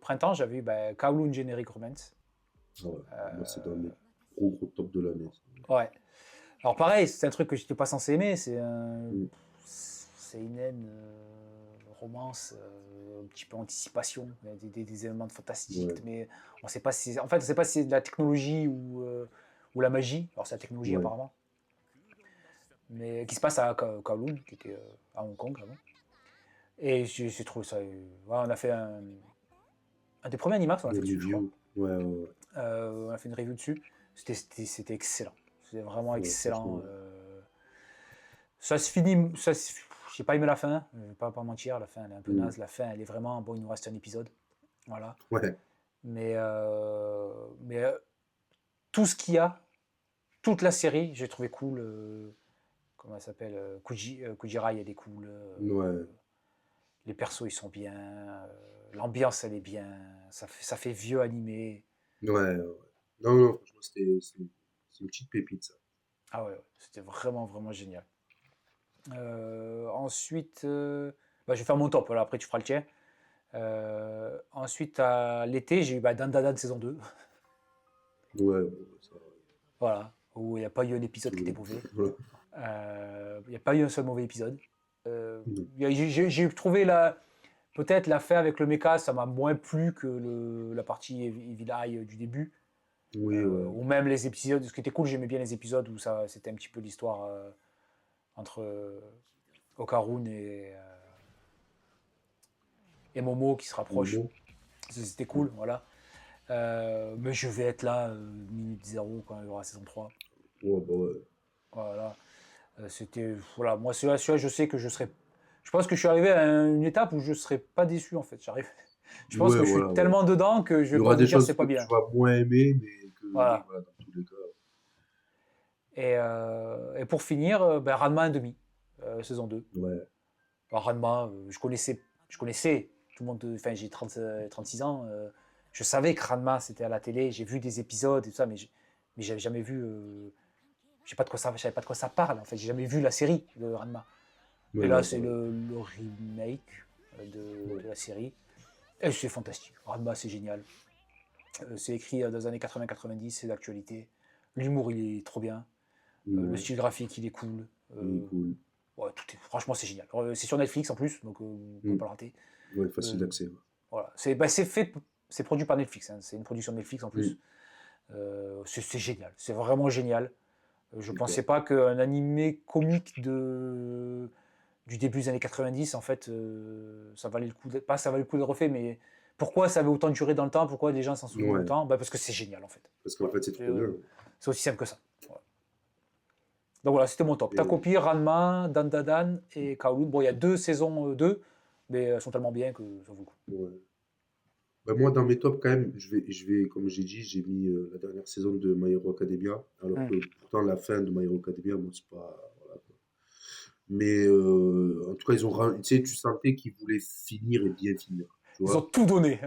printemps, j'avais eu Kowloon Generic Romance. Ah ouais. Moi, c'est dans Euh, mes gros, gros top de l'année. ouais. Alors pareil, c'est un truc que j'étais pas censé aimer, Mm. c'est une haine, romance, un petit peu anticipation, il y a des éléments de fantastique, Ouais, mais on sait pas si, en fait, on sait pas si c'est de la technologie ou la magie. Alors c'est la technologie ouais. apparemment, mais qui se passe à Kowloon, qui était à Hong Kong avant. Et j'ai trouvé ça. Voilà, on a fait un des premiers animax, on l'a Les fait dessus, je crois. reviews. Ouais, ouais, ouais. On a fait une review dessus. C'était excellent. C'était vraiment Ouais, franchement, excellent. ouais. Ça se finit. J'ai pas aimé la fin, je vais pas mentir. La fin, elle est un peu Mm. naze. La fin, elle est vraiment. Bon, il nous reste un épisode. Voilà. Ouais, Mais tout ce qu'il y a, toute la série, j'ai trouvé cool. comment elle s'appelle Kujirai, elle est cool. Ouais, Les persos, ils sont bien. L'ambiance, elle est bien. Ça fait vieux animé. ouais, ouais. Non, non, franchement, c'est une petite pépite, ça. Ah ouais, ouais, c'était vraiment, vraiment génial. Ensuite, bah, je vais faire mon top. Voilà, après, tu feras le tien. Ensuite, à l'été, j'ai eu Dan Dan Dan saison 2. Ouais, bon, ça, Voilà, où il n'y a pas eu un épisode qui était tout, mauvais. voilà. Il n'y a pas eu un seul mauvais épisode. Mm. J'ai trouvé peut-être la fin avec le mecha, ça m'a moins plu que la partie Evil Eye du début. Oui, ouais. Ou même les épisodes, ce qui était cool, j'aimais bien les épisodes où c'était un petit peu l'histoire entre Okarun et Momo qui se rapprochent. Momo. C'était Mm. cool, voilà. Mais je vais être là, minute zéro, quand il y aura la saison 3. Ouais, bah ouais. Voilà. Voilà, moi, celui-là, je sais que je serai. Je pense que je suis arrivé à une étape où je ne serai pas déçu, en fait. Je pense Ouais, que je suis voilà, ouais. tellement dedans que je Il y vais pas aura vous des dire choses c'est que pas tu bien. vas moins aimer, mais que, oui, Voilà. voilà, dans tous les cas. Et pour finir, ben, Ranma 1,5, saison 2. Ouais. Alors, Ranma, je connaissais tout le monde, enfin j'ai 36 ans, je savais que Ranma c'était à la télé, j'ai vu des épisodes et tout ça, mais j'avais jamais vu, je savais pas de quoi ça parle, en fait, j'ai jamais vu la série de Ranma. Et Ouais, là non, c'est pareil. le remake de Ouais. la série, et c'est fantastique, Ranma c'est génial. C'est écrit dans les années 80-90, c'est d'actualité, l'humour il est trop bien, le Ouais. style graphique il est cool, Il est euh, cool. ouais, franchement c'est génial. C'est sur Netflix en plus, donc on ne peut Mm. pas le rater. Ouais, facile Euh, d'accès. Ouais. voilà. C'est produit par Netflix, hein. C'est une production Netflix en plus. Mm. C'est génial, c'est vraiment génial. Je ne pensais D'accord. pas qu'un animé comique du début des années 90, en fait, ça valait le coup, pas ça valait le coup de refait, mais pourquoi ça avait autant duré dans le temps, pourquoi les gens s'en souviennent Ouais. autant, bah parce que c'est génial en fait. Parce qu'en Voilà. fait, c'est trop bien. C'est aussi simple que ça. Voilà. Donc voilà, c'était mon top. Ta Et, copie, Ranma, Dandadan et Kowloon. Bon, il y a 2 saisons 2, mais elles sont tellement bien que ça vaut le coup. ouais. Bah, moi, dans mes tops, quand même, comme j'ai dit, j'ai mis la dernière saison de My Hero Academia. Alors Hmm. que pourtant, la fin de My Hero Academia, moi, c'est pas. Voilà, quoi. Mais en tout cas, tu sais, tu sentais qu'ils voulaient finir et bien finir. Tu Ils ont vois? tout donné.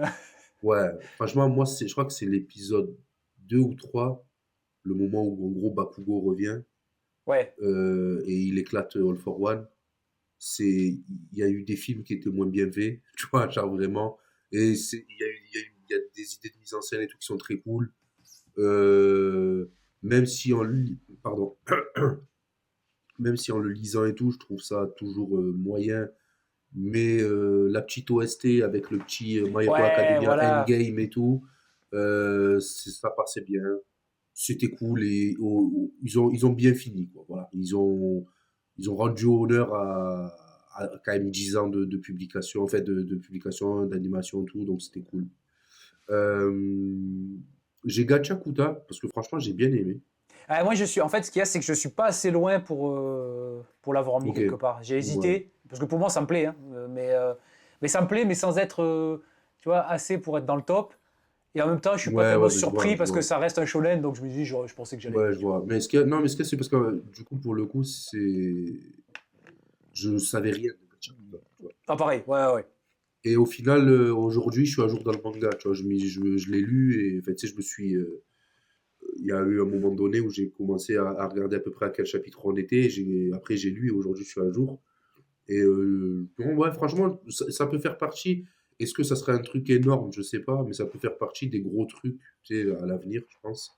Ouais, franchement, moi, je crois que c'est l'épisode 2 ou 3, le moment où, en gros, Bakugo revient Ouais, et il éclate All for One. Il y a eu des films qui étaient moins bien faits, tu vois, genre vraiment. Et il y a des idées de mise en scène et tout qui sont très cool. Même si pardon, même si en le lisant et tout, je trouve ça toujours moyen. Mais la petite OST avec le petit My Hero ouais, Academia voilà. Endgame et tout, ça passait bien. C'était cool et ils ont bien fini, quoi. Voilà. Ils ont rendu honneur à quand même 10 ans de publication, en fait, de publication, d'animation et tout, donc c'était cool. Euh, j'ai Gachakuta, parce que franchement, j'ai bien aimé. Moi, en fait, ce qu'il y a, c'est que je suis pas assez loin pour l'avoir mis Ok, quelque part. J'ai ouais. hésité, parce que pour moi, ça me plaît, hein, mais ça me plaît, mais sans être, tu vois, assez pour être dans le top. Et en même temps, je suis pas Ouais, tellement ouais, mais je vois, surpris je parce que vois. ça reste un shonen, donc je me dis, je pensais que j'allais Ouais, aimer, je tu vois. vois. Mais non, mais ce qu'il y a, c'est parce que du coup, pour le coup, je savais rien de Gachakuta, tu vois. Ah, pareil, ouais, ouais. Et au final, aujourd'hui, je suis à jour dans le manga, tu vois. Je l'ai lu et, en fait, tu sais, il y a eu un moment donné où j'ai commencé à regarder à peu près à quel chapitre on était. Après, j'ai lu et aujourd'hui, je suis à jour. Et bon, ouais, franchement, ça peut faire partie. Est-ce que ça serait un truc énorme? Je sais pas, mais ça peut faire partie des gros trucs, tu sais, à l'avenir, je pense.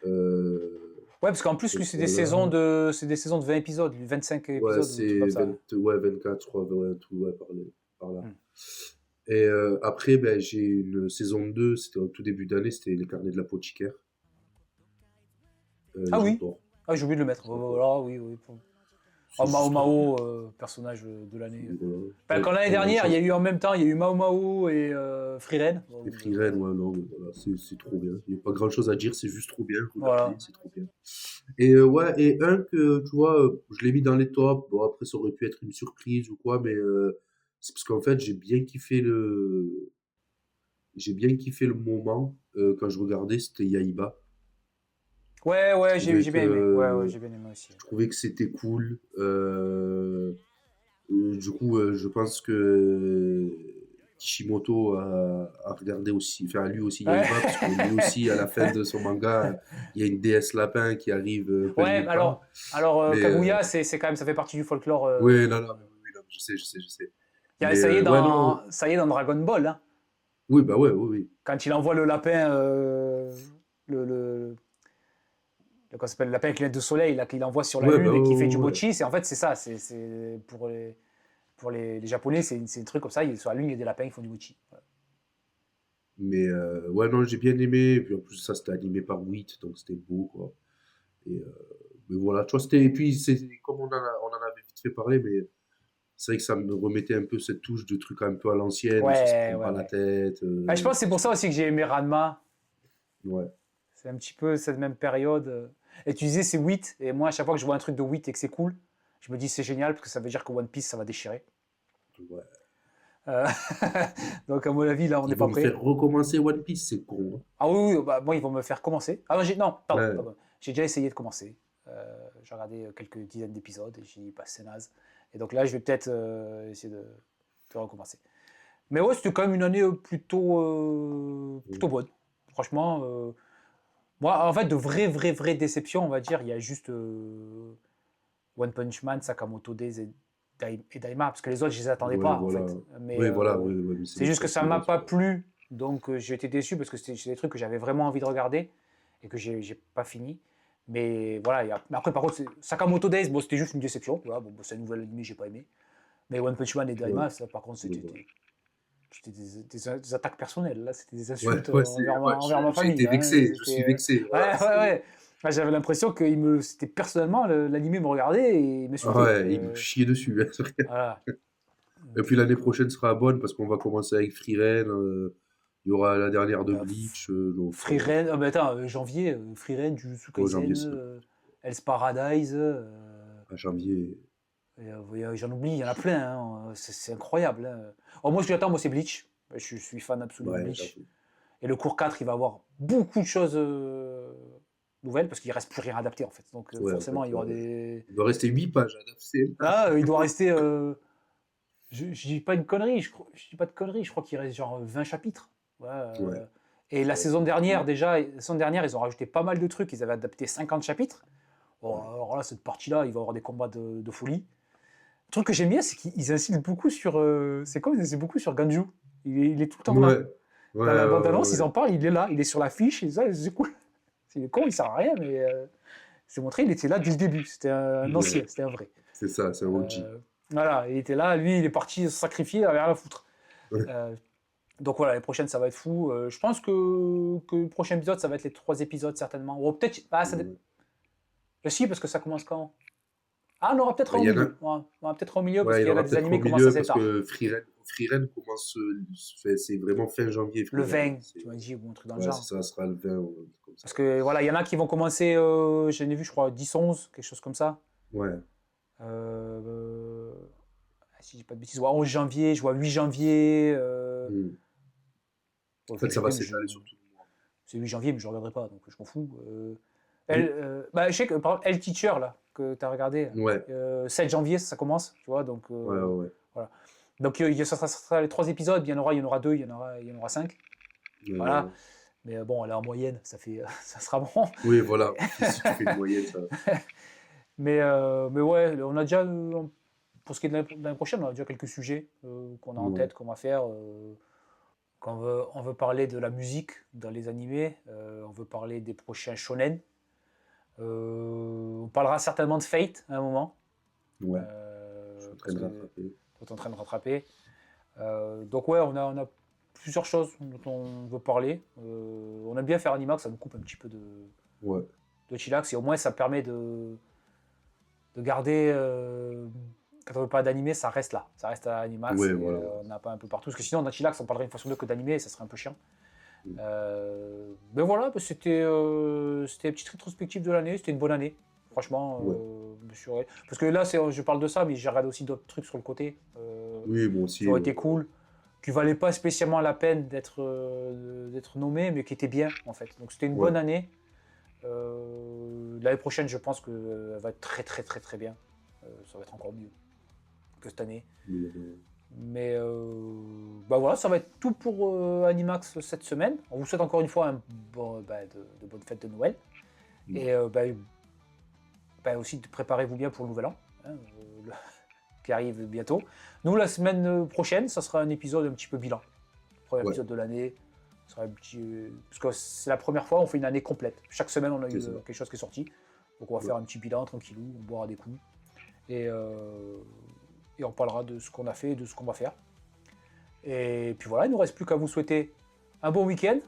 Ouais, parce qu'en plus, lui, Donc voilà. c'est des saisons de 20 épisodes, 25 Ouais, épisodes ou un truc comme c'est ça. 20, ouais, 24, je crois, ouais, tout, ouais, par là. Hmm. Et après, ben, j'ai une saison 2, c'était au tout début d'année, c'était Les Carnets de l'apothicaire. Ah oui, J'adore, ah, j'ai oublié de le mettre. j'adore. Voilà, oui, oui. C'est Oh, Mao juste trop bien. Mao, personnage de l'année. Voilà. Ben, quand l'année Ouais, dernière, il y a eu en même temps, il y a eu Mao Mao et Frieren. et Bon, ben, Frieren, voilà. ouais, non, mais voilà, c'est trop bien. Il n'y a pas grand chose à dire, c'est juste trop bien. Regardez, Voilà. c'est trop bien. Et ouais, et un que, tu vois, je l'ai mis dans les tops. Bon, après, ça aurait pu être une surprise ou quoi, mais c'est parce qu'en fait, j'ai bien kiffé le moment quand je regardais, c'était Yaïba. Ouais, Je trouvais j'ai bien aimé. Ouais, que, j'ai bien aimé aussi. je trouvais que c'était cool. Du coup, je pense que Kishimoto a regardé aussi, enfin lui aussi y Ouais, va, parce que lui aussi, à la fin de son manga, il y a une déesse lapin qui arrive un peu de ouais, nulle part. Mais Kaguya, c'est quand même, ça fait partie du folklore. oui, non, non, mais oui, oui, non, je sais, je sais, je sais. Mais ouais, non, Ça y est dans Dragon Ball, hein. oui, bah ouais, oui, oui. Quand il envoie le lapin, le, le, comment ça s'appelle, le lapin avec les lunettes de soleil, là, qu'il envoie sur la Ouais, bah lune ouais, et qui fait du ouais, ouais. mochi, en fait, c'est ça. Pour les Japonais, c'est un truc comme ça. Sur la lune, il y a des lapins qui font du mochi. Voilà. Mais ouais, non, j'ai bien aimé. Et puis en plus, ça, c'était animé par Wit, donc c'était beau, quoi. Et, mais voilà, tu vois, c'était. Et puis, c'est comme on en avait vite fait parler, mais c'est vrai que ça me remettait un peu cette touche de truc un peu à l'ancienne, où ça se prend pas la Ouais. tête. Ouais, je pense que c'est pour ça aussi que j'ai aimé Ranma. Ouais, C'est un petit peu cette même période. Et tu disais c'est 8, et moi à chaque fois que je vois un truc de 8 et que c'est cool, je me dis c'est génial parce que ça veut dire que One Piece ça va déchirer. ouais. Euh, Donc à mon avis là on n'est Ils vont pas me prêt. faire recommencer One Piece, c'est con, Ah oui, bah, moi ils vont me faire commencer. Ah non, non hein. pardon, Ouais, pardon. J'ai déjà essayé de commencer. J'ai regardé quelques dizaines d'épisodes et j'ai dit bah, c'est naze. Et donc là je vais peut-être essayer de recommencer. Mais ouais c'était quand même une année plutôt bonne. Franchement, moi en fait de vraies déceptions on va dire, il y a juste One Punch Man, Sakamoto Days et Daima, parce que les autres, je les attendais ouais, pas, en voilà. fait. Mais Oui, voilà, oui, ouais, mais c'est c'est des juste que trucs ça qui m'a restent, pas quoi. plu, donc j'ai été déçu, parce que c'est des trucs que j'avais vraiment envie de regarder, et que j'ai pas fini. Mais voilà, mais après, par contre, Sakamoto Days, bon, c'était juste une déception. Voilà, bon, c'est un nouvel anime, j'ai pas aimé. Mais One Punch Man et Ouais, Daima, ça, par contre, ouais, voilà. c'était des attaques personnelles. Là, c'était des Ouais, insultes ouais, envers ma j'ai été famille. Hein. vexé, je suis vexé. Voilà, Ouais. Ouais, j'avais l'impression que c'était personnellement, l'animé me regardait et m'insultait. ouais, il me chier dessus, hein. Voilà. Et puis Donc, l'année prochaine sera bonne parce qu'on va commencer avec Frieren. Il y aura la dernière de bah, Bleach. Donc, Free Ren, ah bah attends, janvier, Free Ren, Jujutsu ouais, janvier, Kaisen, Hell's Paradise, à janvier. j'en oublie, il y en a plein, hein, c'est incroyable. Hein. Oh, moi, ce que j'attends, moi, c'est Bleach. Je suis fan absolu de Ouais, Bleach. j'avoue. Et le cours 4, il va avoir beaucoup de choses nouvelles parce qu'il ne reste plus rien adapté en fait. Donc Ouais, en forcément, fait, il y aura des. il doit rester 8 pages à adapter. Là, il doit rester. Je dis pas une connerie, je dis pas de conneries, je crois qu'il reste genre 20 chapitres. Ouais, Ouais, et la ça va être saison dernière, beaucoup. déjà, la saison dernière, ils ont rajouté pas mal de trucs, ils avaient adapté 50 chapitres. Bon, Ouais. alors là, cette partie-là, il va y avoir des combats de folie. Le truc que j'aime bien, c'est qu'ils insistent beaucoup sur. C'est quoi? Ils insistent beaucoup sur Ganju. Il est tout le temps là. Ouais, ouais, Dans la ouais, bande-annonce, ils ouais. en parlent, il est là, il est sur l'affiche, et ça, c'est cool. C'est con, il sert à rien, mais c'est montré, il était là dès le début. C'était un ancien, Ouais, c'était un vrai. c'est ça, c'est un OG. Euh, voilà, il était là, lui, il est parti se sacrifier, il avait rien à foutre. Ouais. Euh, donc voilà, les prochaines, ça va être fou. Je pense que le prochain épisode, ça va être les 3 épisodes, certainement. Ou peut-être. Ah, Ouais. si, parce que ça commence quand? Ah, on aura peut-être Bah, un il au y en a, milieu. Ouais, on aura peut-être un au milieu, parce ouais, il qu'il y y en en a aura des peut-être animés au qui commencent milieu assez parce tard. que Frieren commence, c'est vraiment fin janvier, Le Frieren, hein. 20, tu m'as dit, ou un truc dans le Ouais, c'est genre. ça, ça sera le 20 ou un truc comme ça. Parce que voilà, il y en a qui vont commencer, j'en ai vu, je crois, 10-11, quelque chose comme ça. Ouais. Euh, si je dis pas de bêtises, ouais, 11 janvier, je vois 8 janvier. Hmm. Ouais, En 8 fait, ça va janvier, mais s'étaler sur tout le mois. c'est 8 janvier, mais je ne regarderai pas, donc je m'en fous. Hmm. Bah, je sais que, par exemple, El Teacher, là, que tu as regardé, Ouais, 7 janvier, ça commence, tu vois, donc ouais, ouais, ouais. voilà. Donc ça sera les 3 épisodes, il y en aura 2, il y en aura 5. Voilà. Euh, Mais bon, elle est en moyenne, ça fait, ça sera bon. oui, voilà. Si tu fais une moyenne, ça. Mais ouais, on a déjà, pour ce qui est de l'année prochaine, on a déjà quelques sujets qu'on a en Ouais, tête, qu'on va faire. Quand on veut parler de la musique dans les animés, on veut parler des prochains shonen. On parlera certainement de Fate à un moment, ouais. Je suis en train parce de que rattraper. tu es en train de rattraper. Donc ouais, on a plusieurs choses dont on veut parler. On aime bien faire Animax, ça nous coupe un petit peu Ouais, de chillax, et au moins ça permet de garder. Quand on veut pas d'animé, ça reste là. Ça reste à Animax ouais, et voilà, ouais. on n'a pas un peu partout. Parce que sinon, dans Chillax, on parlerait une fois sur deux que d'animé et ça serait un peu chiant. Hmm. Ben voilà, ben c'était une petite rétrospective de l'année. C'était une bonne année. Franchement, Ouais. parce que là, je parle de ça, mais j'ai regardé aussi d'autres trucs sur le côté Oui, moi qui aussi. ont été cool, qui valaient pas spécialement la peine d'être nommés, mais qui étaient bien en fait. Donc c'était une Ouais. bonne année. L'année prochaine, je pense qu'elle va être très très très très bien. Ça va être encore mieux que cette année. Mais bah voilà, ça va être tout pour Animax cette semaine. On vous souhaite encore une fois de bonnes fêtes de Noël. Et aussi préparez-vous bien pour le nouvel an, hein, qui arrive bientôt. Nous, la semaine prochaine, ça sera un épisode un petit peu bilan. Premier épisode de l'année. Parce que c'est la première fois, on fait une année complète. Chaque semaine, on a eu quelque chose qui est sorti. Donc on va faire un petit bilan tranquillou, on boira des coups. Et on parlera de ce qu'on a fait et de ce qu'on va faire. Et puis voilà, il ne nous reste plus qu'à vous souhaiter un bon week-end.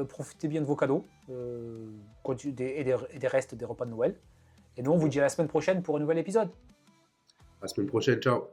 Profitez bien de vos cadeaux et des restes des repas de Noël. Et nous, on vous dit à la semaine prochaine pour un nouvel épisode. À la semaine prochaine, ciao.